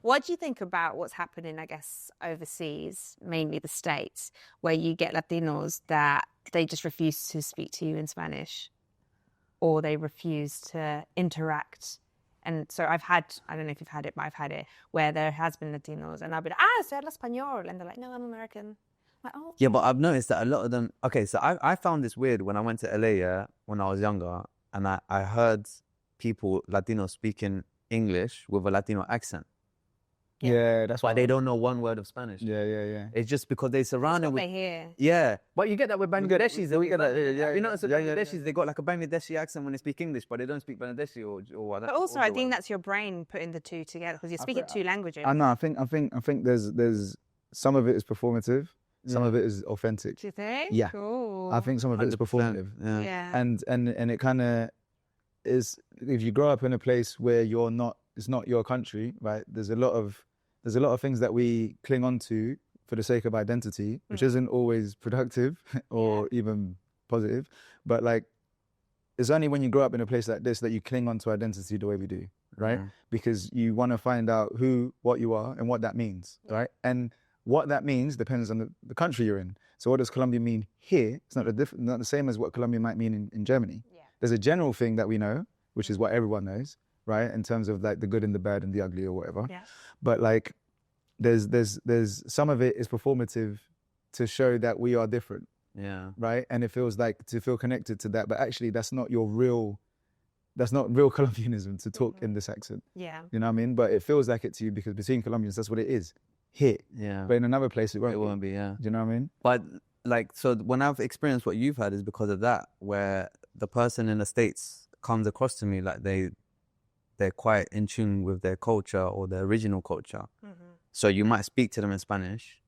What do you think about what's happening, I guess, overseas, mainly the States, where you get Latinos that they just refuse to speak to you in Spanish or they refuse to interact? And so I've had, I don't know if you've had it, but I've had it, where there has been Latinos and I'll be like, se habla español. And they're like, no, I'm American. I'm like, oh.
Yeah, but I've noticed that a lot of them... Okay, so I found this weird when I went to LA, when I was younger, and I heard people, Latinos, speaking English with a Latino accent.
Yeah, that's why
But they don't know one word of Spanish.
Yeah.
It's just because they're surrounded with...
They hear.
Yeah, but you get that with Bangladeshis.
we get that, yeah,
You know, so
yeah.
Bangladeshis, they got like a Bangladeshi accent when they speak English, but they don't speak Bangladeshi or
But also, I think that's your brain putting the two together because you're speaking two languages.
I know. I think there's some of it is performative, some of it is authentic.
Do you think?
Yeah.
Cool.
I think some of it is
100%,
performative.
Yeah.
And it kind of is, if you grow up in a place where it's not your country, right? There's a lot of things that we cling on to for the sake of identity, which isn't always productive or even positive. But like, it's only when you grow up in a place like this that you cling on to identity the way we do, right? Because you want to find out what you are and what that means, right? And what that means depends on the country you're in. So what does Colombia mean here? It's not the same as what Colombia might mean in Germany. Yeah. There's a general thing that we know, which is what everyone knows, right? In terms of like the good and the bad and the ugly or whatever. Yeah. But like, there's some of it is performative to show that we are different. Yeah. Right? And it feels like to feel connected to that, but actually that's not real Colombianism to talk in this accent. Yeah. You know what I mean? But it feels like it to you because between Colombians, that's what it is. Here. Yeah. But in another place, it won't be. Yeah. Do you know what I mean?
But like, so when I've experienced what you've had is because of that, where the person in the States comes across to me like they're quite in tune with their culture or their original culture. So you might speak to them in Spanish,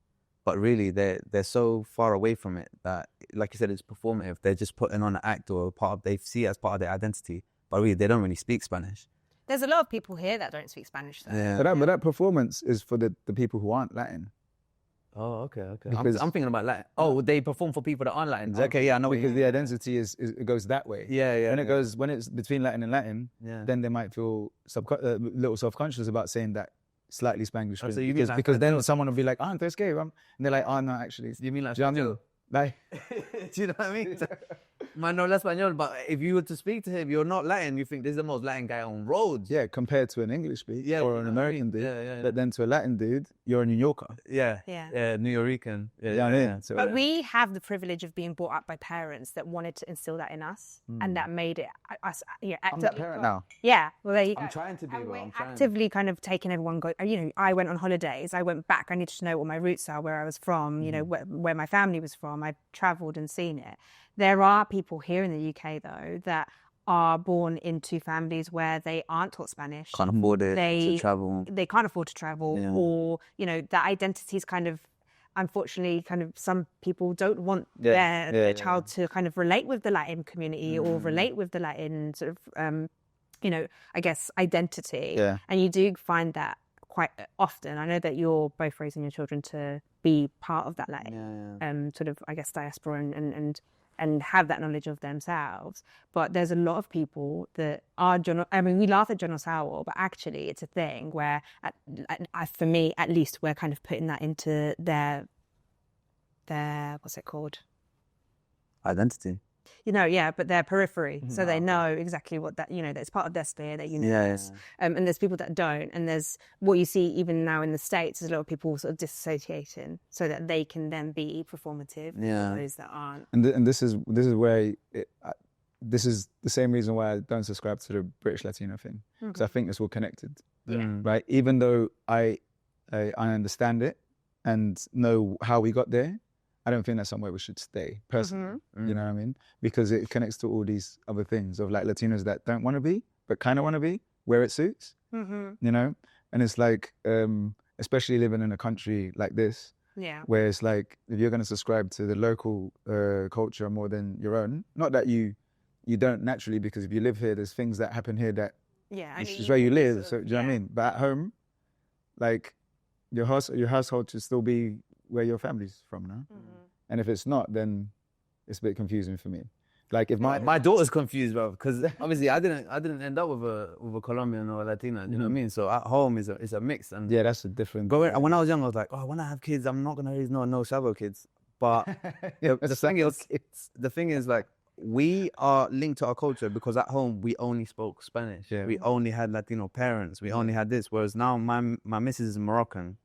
but really they're so far away from it that, like you said, it's performative. They're just putting on an act or they see it as part of their identity, but really they don't really speak Spanish.
There's a lot of people here that don't speak Spanish though.
Yeah. But that performance is for the people who aren't Latin.
Oh, okay. I'm thinking about Latin. Oh, they perform for people that aren't Latin. Exactly. Okay, yeah, I know.
Because the identity it goes that way.
Yeah.
When it's between Latin and Latin, then they might feel a little self-conscious about saying that slightly Spanglish.
Oh, so you mean
because then someone will be like, entonces qué? And they're like, oh, no, actually.
You mean like,
do you know what I mean? Like,
do you know what I mean? Man, no español. But if you were to speak to him, you're not Latin. You think this is the most Latin guy on roads.
Yeah, compared to an English dude or an American dude.
Yeah.
But then to a Latin dude, you're a New Yorker.
Yeah.
New Yorican.
Yeah. So,
But we have the privilege of being brought up by parents that wanted to instill that in us, and that made it us.
I'm that parent now.
Yeah, well, there you go.
I'm trying to be.
And
bro.
we're
I'm trying.
actively kind of taking everyone. I went on holidays. I went back. I needed to know what my roots are, where I was from. You know, where my family was from. I've travelled and seen it. There are people here in the UK though that are born into families where they aren't taught Spanish.
Can't afford it to travel.
They can't afford to travel, or that identity is kind of. Unfortunately, kind of some people don't want their child to kind of relate with the Latin community or relate with the Latin sort of, I guess, identity. Yeah. And you do find that quite often. I know that you're both raising your children to be part of that Latin sort of, I guess, diaspora and have that knowledge of themselves. But there's a lot of people that are, we laugh at genocidal, but actually it's a thing where, for me at least, we're kind of putting that into their what's it called?
Identity.
But their periphery. So they know exactly what that, that's part of their sphere, their universe. And there's people that don't. And there's what you see even now in the States, there's a lot of people sort of disassociating so that they can then be performative for those that aren't.
And this is where this is the same reason why I don't subscribe to the British-Latino thing. Because I think it's all connected. Right? Even though I understand it and know how we got there, I don't think that's somewhere we should stay, personally. You know what I mean? Because it connects to all these other things of like Latinos that don't want to be, but kind of want to be, where it suits, you know? And it's like, especially living in a country like this, where it's like, if you're going to subscribe to the local culture more than your own, not that you don't naturally, because if you live here, there's things that happen here that it's where you live, so do you know what I mean? But at home, like, your household should still be where your family's from now. And if it's not, then it's a bit confusing for me. Like if
my daughter's confused, bro, because obviously I didn't end up with a Colombian or a Latina, you know what I mean? So at home is a mix. And
that's a different.
When I was young, I was like, when I have kids, I'm not gonna raise no Sabo kids. But the thing is, like, we are linked to our culture because at home we only spoke Spanish. We only had Latino parents. We only had this. Whereas now my missus is Moroccan.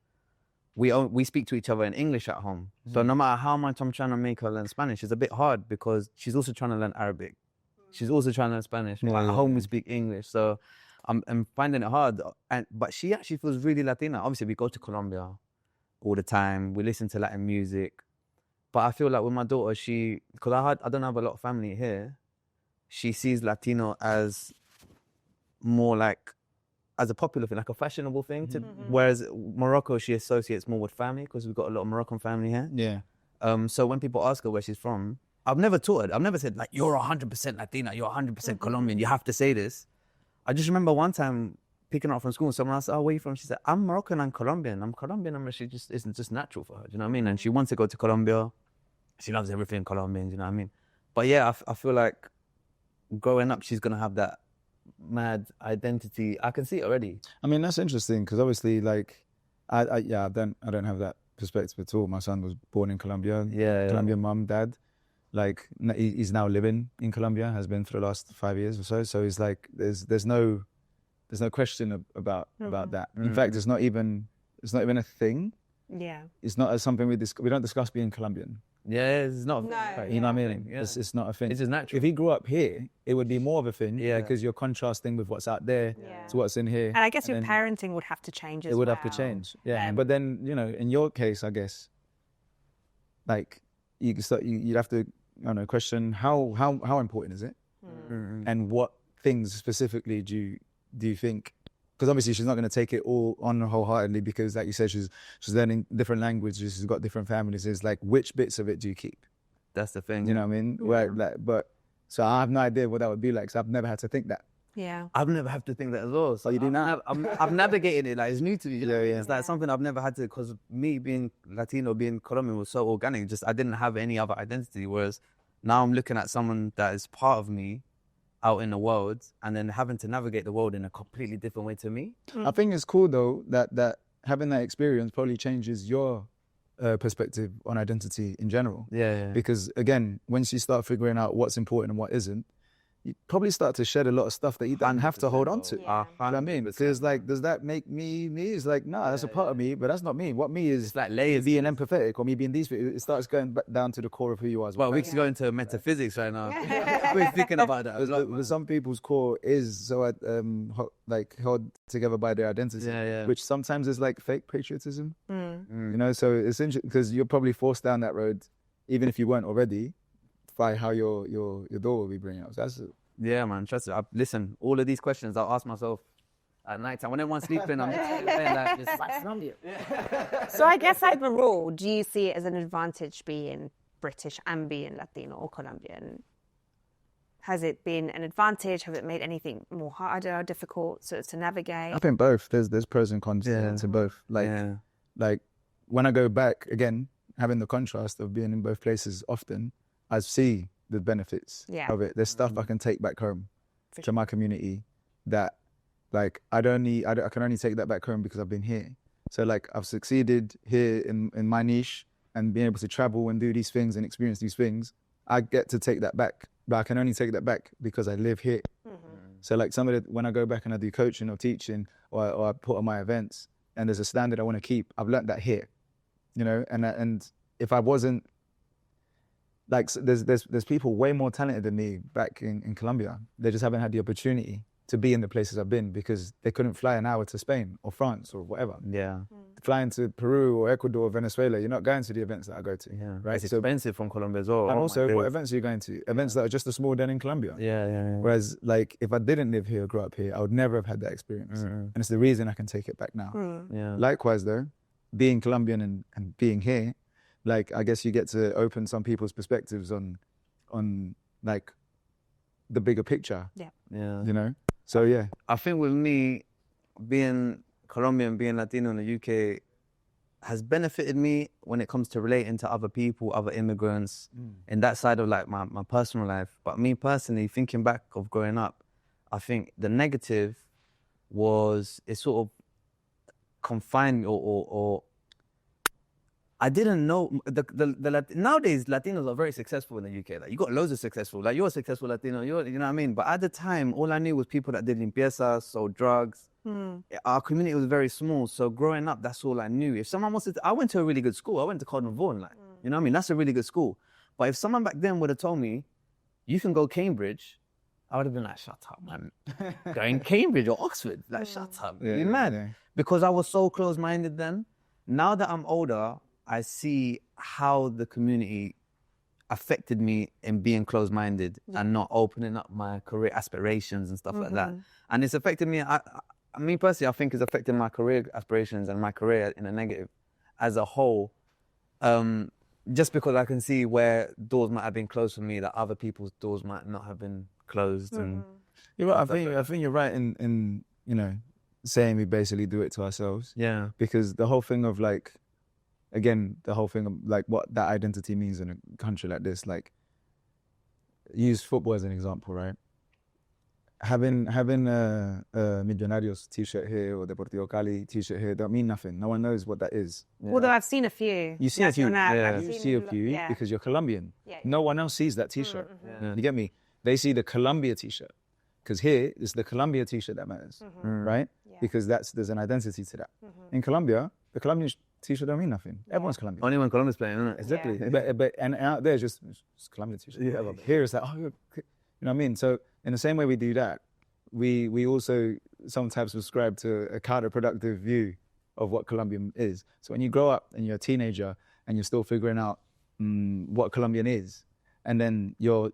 We speak to each other in English at home. So no matter how much I'm trying to make her learn Spanish, it's a bit hard because she's also trying to learn Arabic. She's also trying to learn Spanish. At home we speak English. So I'm finding it hard. But she actually feels really Latina. Obviously we go to Colombia all the time. We listen to Latin music. But I feel like with my daughter, because I don't have a lot of family here, she sees Latino as more like, as a popular thing, like a fashionable thing. Whereas Morocco, she associates more with family because we've got a lot of Moroccan family here. So when people ask her where she's from, I've never taught her. I've never said, like, you're 100% Latina, you're 100% Colombian, you have to say this. I just remember one time picking her up from school and someone asked, where are you from? She said, I'm Moroccan, I'm Colombian. She just isn't just natural for her, do you know what I mean? And she wants to go to Colombia. She loves everything Colombian, do you know what I mean? But yeah, I feel like growing up, she's going to have that mad identity. I can see it already. I
mean, that's interesting because obviously, like, I don't have that perspective at all. My son was born in Colombia. Colombian mum, dad. Like, he's now living in Colombia. Has been for the last 5 years or so. So he's like, there's no question about that. In fact, it's not even a thing. It's not something we don't discuss being Colombian.
It's not.
You know what I mean? It's not a thing.
It's just natural.
If he grew up here, it would be more of a thing. Because you're contrasting with what's out there to what's in here.
And I guess your parenting would have to change as well.
It would have to change. But then, in your case, I guess, like, you'd have to, question how important is it, and what things specifically do you think? Because obviously she's not going to take it all on wholeheartedly because, like you said, she's learning different languages, she's got different families. It's like, which bits of it do you keep?
That's the thing.
You know what I mean? So I have no idea what that would be like. So I've never had to think that.
I've never had to think that as well. So
you do now?
I've navigated it. Like, it's new to me. It's like something I've never had to, because me being Latino, being Colombian was so organic. Just I didn't have any other identity. Whereas now I'm looking at someone that is part of me out in the world, and then having to navigate the world in a completely different way to me.
I think it's cool though that having that experience probably changes your perspective on identity in general.
Yeah.
Because again, once you start figuring out what's important and what isn't, you probably start to shed a lot of stuff that you don't have to hold on to.
Yeah.
You know what I mean? Because like, does that make me me? It's like, nah, that's a part of me, but that's not me. What me is
like layers.
being empathetic or me being these. It starts going back down to the core of who you are as well.
Well, we could go into metaphysics right now. We're thinking about that.
But some people's core is so like held together by their identity, which sometimes is like fake patriotism. You know, so it's interesting because you're probably forced down that road, even if you weren't already, by how your door will be bringing up. So that's
yeah, man. Trust me. Listen, all of these questions I'll ask myself at night time when everyone's sleeping. I'm just like,
So I guess overall, do you see it as an advantage being British and being Latino or Colombian? Has it been an advantage? Have it made anything more harder or difficult to navigate?
I think both. There's pros and cons to both. Like when I go back again, having the contrast of being in both places often, I see the benefits of it. There's stuff I can take back home to my community that like I can only take that back home because I've been here. So like I've succeeded here in my niche and being able to travel and do these things and experience these things. I get to take that back, but I can only take that back because I live here. So like when I go back and I do coaching or teaching or I put on my events and there's a standard I want to keep, I've learned that here, you know, and if I wasn't, like there's people way more talented than me back in Colombia. They just haven't had the opportunity to be in the places I've been because they couldn't fly an hour to Spain or France or whatever. Yeah. Flying to Peru or Ecuador or Venezuela, you're not going to the events that I go to. Yeah. Right.
It's expensive from Colombia as well.
And also, what events are you going to? Events that are just as small than in Colombia.
Yeah.
Whereas, like, if I didn't live here or grow up here, I would never have had that experience. And it's the reason I can take it back now. Yeah. Likewise, though, being Colombian and being here, like, I guess you get to open some people's perspectives on like the bigger picture. Yeah. You know. So yeah,
I think with me, being Colombian, being Latino in the UK, has benefited me when it comes to relating to other people, other immigrants, in that side of like my personal life. But me personally, thinking back of growing up, I think the negative was it sort of confined or I didn't know nowadays Latinos are very successful in the UK. Like you got loads of successful. Like you're a successful Latino. You know what I mean. But at the time, all I knew was people that did limpieza, sold drugs. Our community was very small. So growing up, that's all I knew. If someone wants to, I went to a really good school. I went to Cardinal Vaughan. Like you know what I mean. That's a really good school. But if someone back then would have told me, you can go Cambridge, I would have been like, shut up, man. Going Cambridge or Oxford, like shut up. You're mad. Yeah. Because I was so close-minded then. Now that I'm older, I see how the community affected me in being closed-minded and not opening up my career aspirations and stuff like that. And it's affected me, me personally, I think it's affected my career aspirations and my career in a negative as a whole. Just because I can see where doors might have been closed for me that other people's doors might not have been closed. And
you're right. I think you're right in you know, saying we basically do it to ourselves. Yeah. Because the whole thing of like, again, the whole thing of like what that identity means in a country like this, like use football as an example, right? Having a Millonarios t-shirt here or Deportivo Cali t-shirt here don't mean nothing. No one knows what that is.
Yeah. Although I've seen a few.
You see a few. You see a few because you're Colombian. Yeah. No one else sees that t-shirt. You get me? They see the Colombia t-shirt because here it's the Colombia t-shirt that matters, right? Yeah. Because there's an identity to that. In Colombia, the Colombian t-shirt don't mean nothing. Everyone's Colombian.
Only when Colombia's playing, isn't it?
Exactly. Yeah. But and out there, it's just Colombian t-shirt. Yeah. Here it's like, oh, you know what I mean? So in the same way we do that, we also sometimes subscribe to a counterproductive view of what Colombian is. So when you grow up and you're a teenager and you're still figuring out what Colombian is, and then your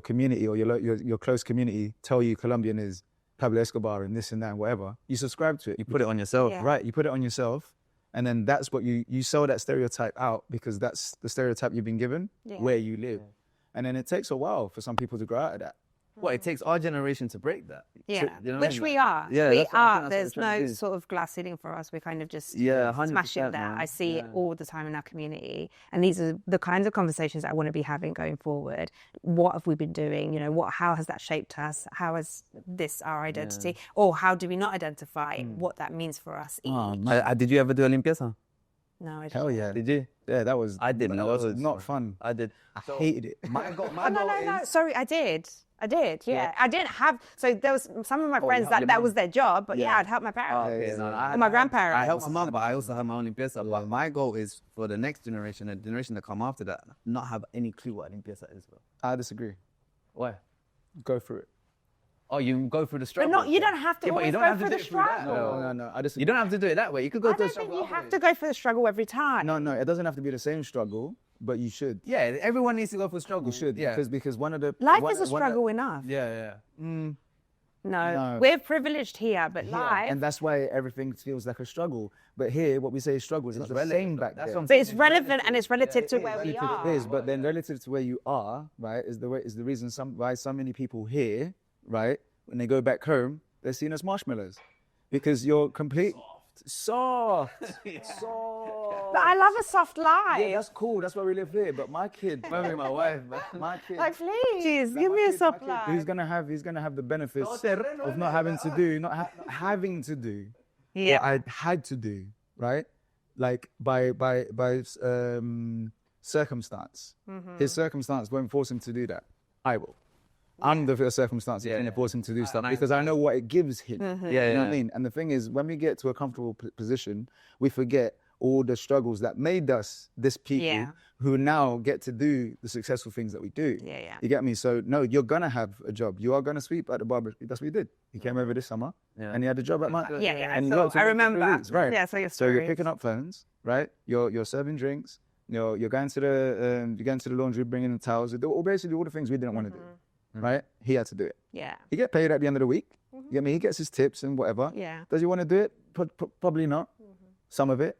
community or your close community tell you Colombian is Pablo Escobar and this and that and whatever, you subscribe to it.
You put it on yourself.
Yeah.
Right, you put it on yourself. And then that's what you sell that stereotype out because that's the stereotype you've been given where you live. And then it takes a while for some people to grow out of that.
Well, it takes our generation to break that.
Yeah,
you know
which we are.
Yeah,
we are. There's no sort of glass ceiling for us. We're kind of just smashing that.
Man.
I see it all the time in our community. And these are the kinds of conversations I want to be having going forward. What have we been doing? You know, how has that shaped us? How is this our identity? Or how do we not identify what that means for us each?
Did you ever do a limpieza?
No, I didn't.
Hell yeah.
Did you?
Yeah, that was.
I didn't.
That
That
was
was
not fun.
I did.
I hated it.
My goal
No.
is...
Sorry, I did. Yeah. I didn't have. So there was some of my friends
helped your
that
mum?
was their job, but
Yeah.
I'd help my parents.
Okay, no,
Or my grandparents.
I help my mum, but I also have my own limpieza. But my goal is for the next generation, the generation that come after that, not have any clue what a limpieza is. Bro.
I disagree.
Why?
Go through it.
Oh, you go through the struggle.
But you don't have to
Yeah, but
always
you don't
go
have to
through
do
the
it through that.
struggle.
No. I disagree.
You don't have to do it that way. You could go
I
through
don't
the
think
struggle.
you have to go through the struggle every time.
No, it doesn't have to be the same struggle, but you should.
Yeah, everyone needs to go through struggle.
You should.
Yeah.
Because one of the
Life
one-
is a
one-
struggle enough.
Yeah.
No,
No.
we're privileged here, but
Yeah,
life.
and that's why everything feels like a struggle. But here, what we say is struggle is not the same back
That's
there.
what I'm
But it's relevant and it's relative to where we
Relative
are.
it is, but then relative to where you are, right, is the reason why so many people here, right, when they go back home, they're seen as marshmallows, because you're complete soft.
But I love a soft life.
Yeah, that's cool. That's why we live here. But my kid, my wife, my kid.
Like, please, give
my
me a
kid-
soft
my kid,
life.
He's gonna have the benefits of not having to do, having to do.
Yeah.
What I had to do, right? Like by circumstance.
Mm-hmm.
His circumstance won't force him to do that. I will. I'm the circumstance that's going to force him to do stuff because I know what it gives him.
Mm-hmm.
Yeah,
You know what I mean? And the thing is, when we get to a comfortable position, we forget all the struggles that made us this people
Yeah.
who now get to do the successful things that we do.
Yeah.
You get me? So no, you're gonna have a job. You are gonna sweep at the barber. That's what he did. He came over this summer and he had a job at my.
Yeah.
And he
So
worked for
I
me for
remember.
3 weeks, right?
Yeah, so your
So you're
story.
picking up phones, right? You're serving drinks. You're going to the laundry, bringing the towels. Basically all the things we didn't want to do, right? He had to do it.
Yeah.
He get paid at the end of the week. You get me? He gets his tips and whatever.
Yeah.
Does he want to do it? Probably not. Some of it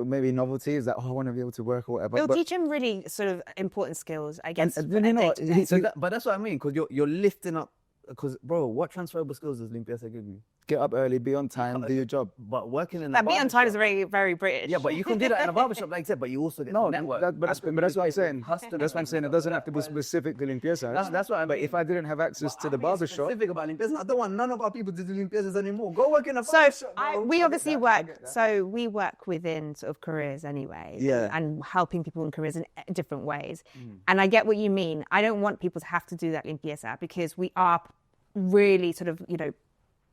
may be novelty. Is that I want to be able to work or whatever.
It'll
But-
teach him really sort of important skills, I guess.
and then, you know,
day-to-day.
But that's what I mean, because you're lifting up. Because, bro, what transferable skills does limpieza give you?
get up early, be on time, do your job.
But working in
That
a
beat on time is
barbershop-
very, very British.
Yeah, but you can do that in a barbershop, like I said, but you also get
No,
to network.
but that's what I'm saying.
Customers.
That's what I'm saying. It doesn't have to be specifically limpieza.
That's what I mean.
But if I didn't have access to the barber shop,
Specific about limpieza. I don't want none of our people to do limpiezas anymore. Go work in a
So
barbershop.
we obviously work. So we work within sort of careers anyway.
Yeah.
And helping people in careers in different ways. And I get what you mean. I don't want people to have to do that limpieza because we are really sort of,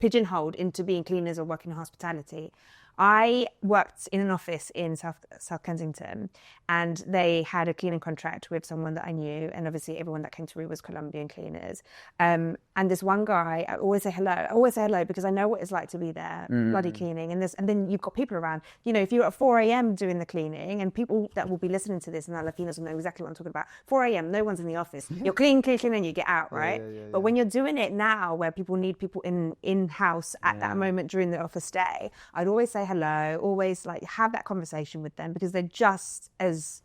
pigeonholed into being cleaners or working in hospitality. I worked in an office in South Kensington, and they had a cleaning contract with someone that I knew, and obviously everyone that came through was Colombian cleaners. And this one guy, I always say hello. I always say hello because I know what it's like to be there, bloody cleaning. And then you've got people around. If you're at 4 a.m. doing the cleaning, and people that will be listening to this and are Latinos will know exactly what I'm talking about. 4 a.m., no one's in the office. You're clean, and you get out, right? But when you're doing it now, where people need people in-house at that moment during the office day, I'd always say hello, always have that conversation with them because they're just as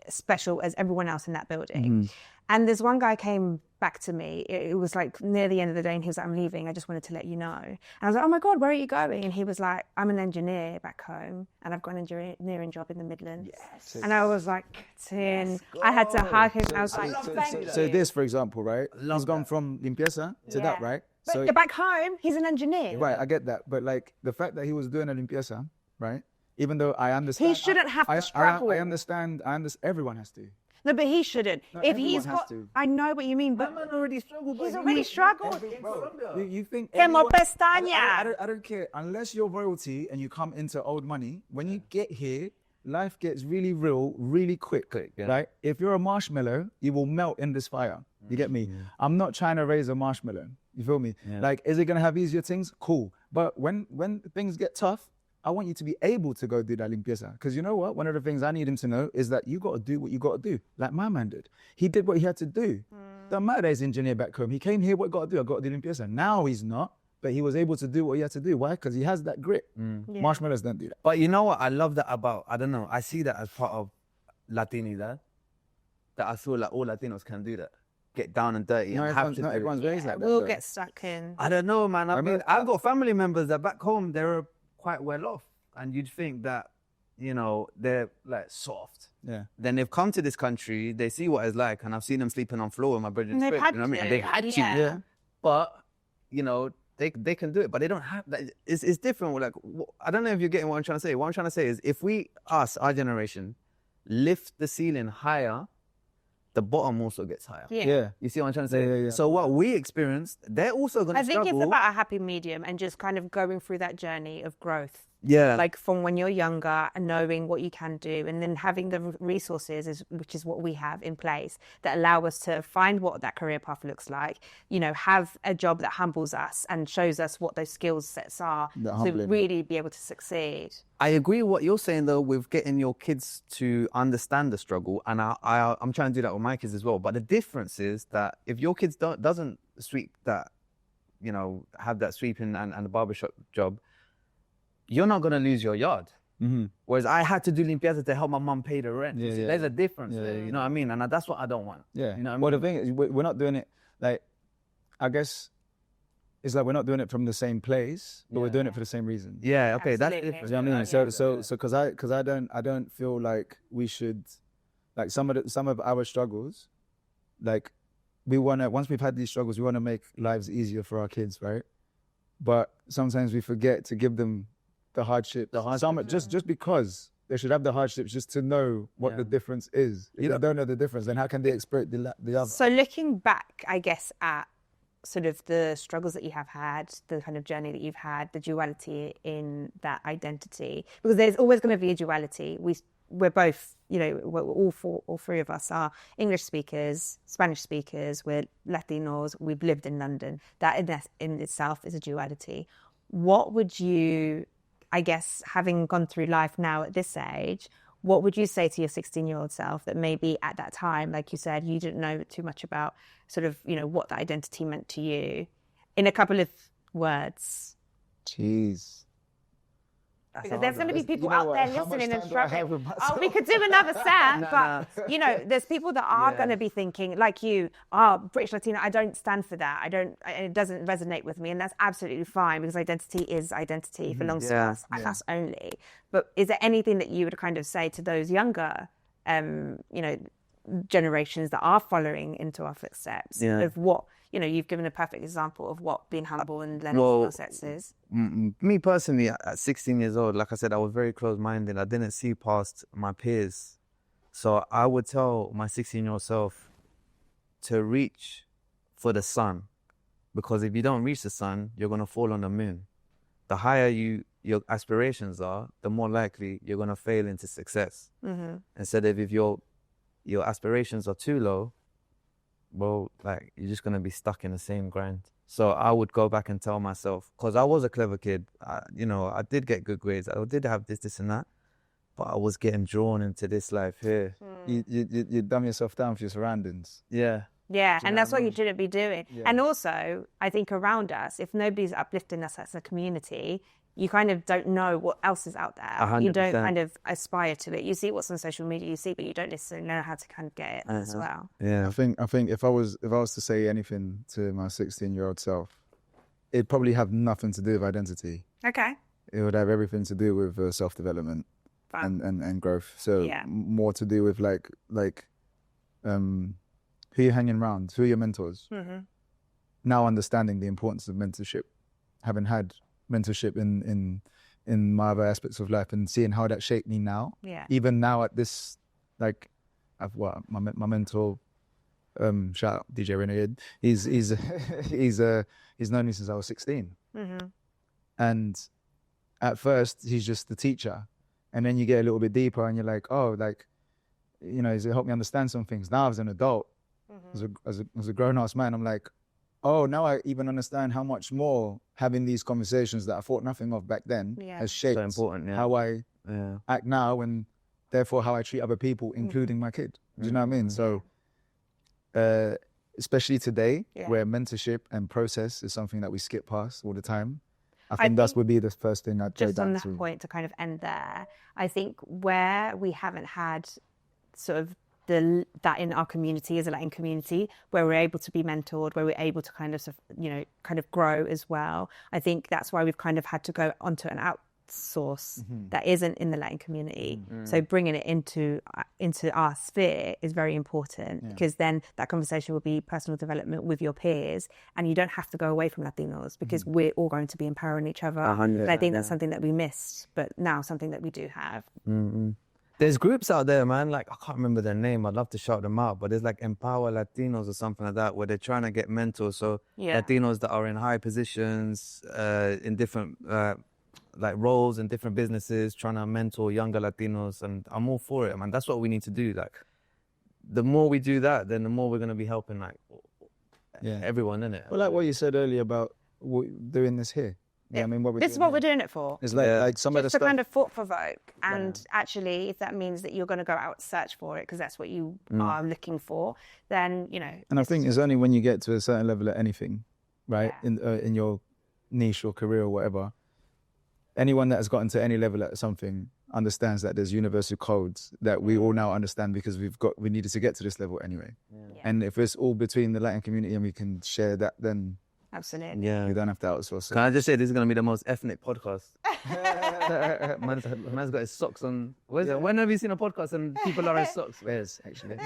special as everyone else in that building. And this one guy came back to me. It was near the end of the day, and he was like, "I'm leaving. I just wanted to let you know." And I was like, "Oh my God, where are you going?" And he was like, "I'm an engineer back home, and I've got an engineering job in the Midlands." Yes. And I was like, "Tin." I had to hug him. I was like, "Thank you."
so this, for example, right? He's gone from limpieza to that, right?
But
So
back home, he's an engineer.
right, I get that, but the fact that he was doing a limpieza, right? Even though I understand,
He shouldn't have to struggle.
I understand. Everyone has to.
No, but he shouldn't. If he's
everyone has
got,
to.
I know what you mean, but
Man already struggled.
he's already struggled.
You think
Quemo
everyone-
pestaña.
I don't care. Unless you're royalty and you come into old money, when you get here, life gets really real, really quick. Right? If you're a marshmallow, you will melt in this fire. You get me? I'm not trying to raise a marshmallow. You feel me? Is it gonna have easier things? Cool. But when things get tough, I want you to be able to go do that limpieza. Because you know what? One of the things I need him to know is that you got to do what you got to do. Like my man did. He did what he had to do. Don't matter that he's engineer back home. He came here, what got to do? I got to do limpieza. Now he's not, but he was able to do what he had to do. Why? Because he has that grit. Marshmallows don't do that.
But you know what? I love that about, I don't know, I see that as part of Latinidad. That I feel like all Latinos can do that. Get down and dirty.
No,
and have
everyone's,
to
not
do it.
everyone's raised like that.
we'll
though.
get stuck in.
I don't know, man.
mean,
I've got family members that back home, they're quite well off. And you'd think that, they're soft.
Yeah.
Then they've come to this country, they see what it's like, and I've seen them sleeping on floor with my brother's
And they've
crib,
had
you know what I mean?
to.
And they've had to.
Yeah.
But, they can do it, but they don't have that. It's different. Like, I don't know if you're getting what I'm trying to say. What I'm trying to say is, if our generation, lift the ceiling higher, the bottom also gets higher.
Yeah.
You see what I'm trying to say?
Yeah.
So what we experienced, they're also going to struggle.
I think it's about a happy medium and just kind of going through that journey of growth.
Yeah.
Like from when you're younger and knowing what you can do, and then having the resources, which is what we have in place, that allow us to find what that career path looks like, you know, have a job that humbles us and shows us what those skill sets are to really be able to succeed.
I agree with what you're saying, though, with getting your kids to understand the struggle. And I'm trying to do that with my kids as well. But the difference is that if your kids doesn't sweep that, you know, have that sweeping and the barbershop job, you're not going to lose your yard.
Mm-hmm.
Whereas I had to do limpieza to help my mum pay the rent.
Yeah.
There's a difference there, you know what I mean? And that's what I don't want.
Yeah.
You know what I mean?
Well, the thing is, we're not doing it, like, I guess it's like we're not doing it from the same place, but we're doing it for the same reason.
Yeah, okay, that's
Absolutely.
different.
You know what I mean? So because I don't feel like we should, like, some of our struggles, like, we want to, once we've had these struggles, we want to make lives easier for our kids, right? But sometimes we forget to give them the hardship. Just because they should have the hardships, just to know what the difference is. If they don't know the difference, then how can they experience the other?
So looking back, I guess, at sort of the struggles that you have had, the kind of journey that you've had, the duality in that identity, because there's always going to be a duality. We're both, you know, all three of us are English speakers, Spanish speakers, we're Latinos, we've lived in London. That in itself is a duality. What would you, I guess, having gone through life now at this age, what would you say to your 16-year-old self that maybe at that time, like you said, you didn't know too much about sort of, you know, what that identity meant to you, in a couple of words?
Jeez.
Because there's going to be people out there listening and struggling. Oh, we could do another set, but you know, there's people that are going to be thinking, like you, British Latino, I don't stand for that. It doesn't resonate with me, and that's absolutely fine, because identity is identity, belongs to us, and us only. But is there anything that you would kind of say to those younger, you know, generations that are following into our footsteps of what, you know, you've given a perfect example of what being humble and learning skill sets is.
Me personally, at 16 years old, like I said, I was very close-minded. I didn't see past my peers. So I would tell my 16-year-old self to reach for the sun, because if you don't reach the sun, you're going to fall on the moon. The higher your aspirations are, the more likely you're going to fail into success. Instead of if your aspirations are too low, well, like, you're just going to be stuck in the same grind. So I would go back and tell myself, because I was a clever kid, you know, I did get good grades, I did have this and that, but I was getting drawn into this life here.
You dumb yourself down for your surroundings.
Yeah, and that's what you shouldn't be doing. And also, I think around us, if nobody's uplifting us as a community, you kind of don't know what else is out there.
100%.
You don't kind of aspire to it. You see what's on social media, but you don't necessarily know how to kind of get it as well.
Yeah,
I think if I was to say anything to my 16-year-old self, it'd probably have nothing to do with identity.
Okay.
It would have everything to do with self-development and growth. So more to do with like who you're hanging around, who are your mentors. Now understanding the importance of mentorship, having had mentorship in my other aspects of life, and seeing how that shaped me now. Even now at this, like, my mentor, shout out DJ Renegade. He's known me since I was 16, and at first he's just the teacher, and then you get a little bit deeper, and you're like, oh, like, you know, he's helped me understand some things. Now as an adult, as a grown-ass man, I'm like, oh, now I even understand how much more having these conversations that I thought nothing of back then has shaped how I act now, and therefore how I treat other people, including my kid. Do you know what I mean? So, especially today, where mentorship and process is something that we skip past all the time, I think that would be the first thing I'd go
just on
back
that
to.
point, to kind of end there, I think where we haven't had sort of that in our community, as a Latin community, where we're able to be mentored, where we're able to kind of, you know, kind of grow as well. I think that's why we've kind of had to go onto an source that isn't in the Latin community. So bringing it into our sphere is very important, because then that conversation will be personal development with your peers, and you don't have to go away from Latinos, because we're all going to be empowering each other. And I think that's something that we missed, but now something that we do have.
There's groups out there, man, like, I can't remember their name. I'd love to shout them out, but there's like Empower Latinos or something like that, where they're trying to get mentors. So Latinos that are in high positions, in different like roles in different businesses, trying to mentor younger Latinos. And I'm all for it, man. That's what we need to do. Like, the more we do that, then the more we're going to be helping like everyone, innit?
Well, like what you said earlier about doing this here. Yeah, I mean,
this is what we're doing it for.
It's like some of the
Just to
stuff.
kind of thought provoke, and actually, if that means that you're going to go out search for it because that's what you are looking for, then
And I think it's only when you get to a certain level at anything, right, in your niche or career or whatever. Anyone that has gotten to any level at something understands that there's universal codes that we all now understand, because we needed to get to this level anyway. And if it's all between the Latin community and we can share that, then
absolutely,
we don't have to outsource it.
Can I just say, this is going to be the most ethnic podcast? Man's got his socks on. When have you seen a podcast and people are in socks? Where's actually?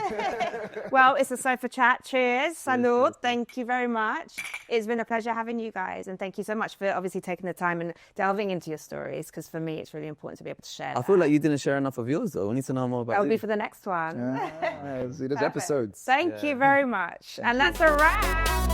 Well, it's a sofa chat. Cheers, salud. Thank you very much. It's been a pleasure having you guys, and thank you so much for obviously taking the time and delving into your stories, because for me it's really important to be able to share.
I feel like you didn't share enough of yours, though. We need to know more about
That'll
you.
be for the next one.
See, there's episodes.
Thank you very much. And that's a wrap.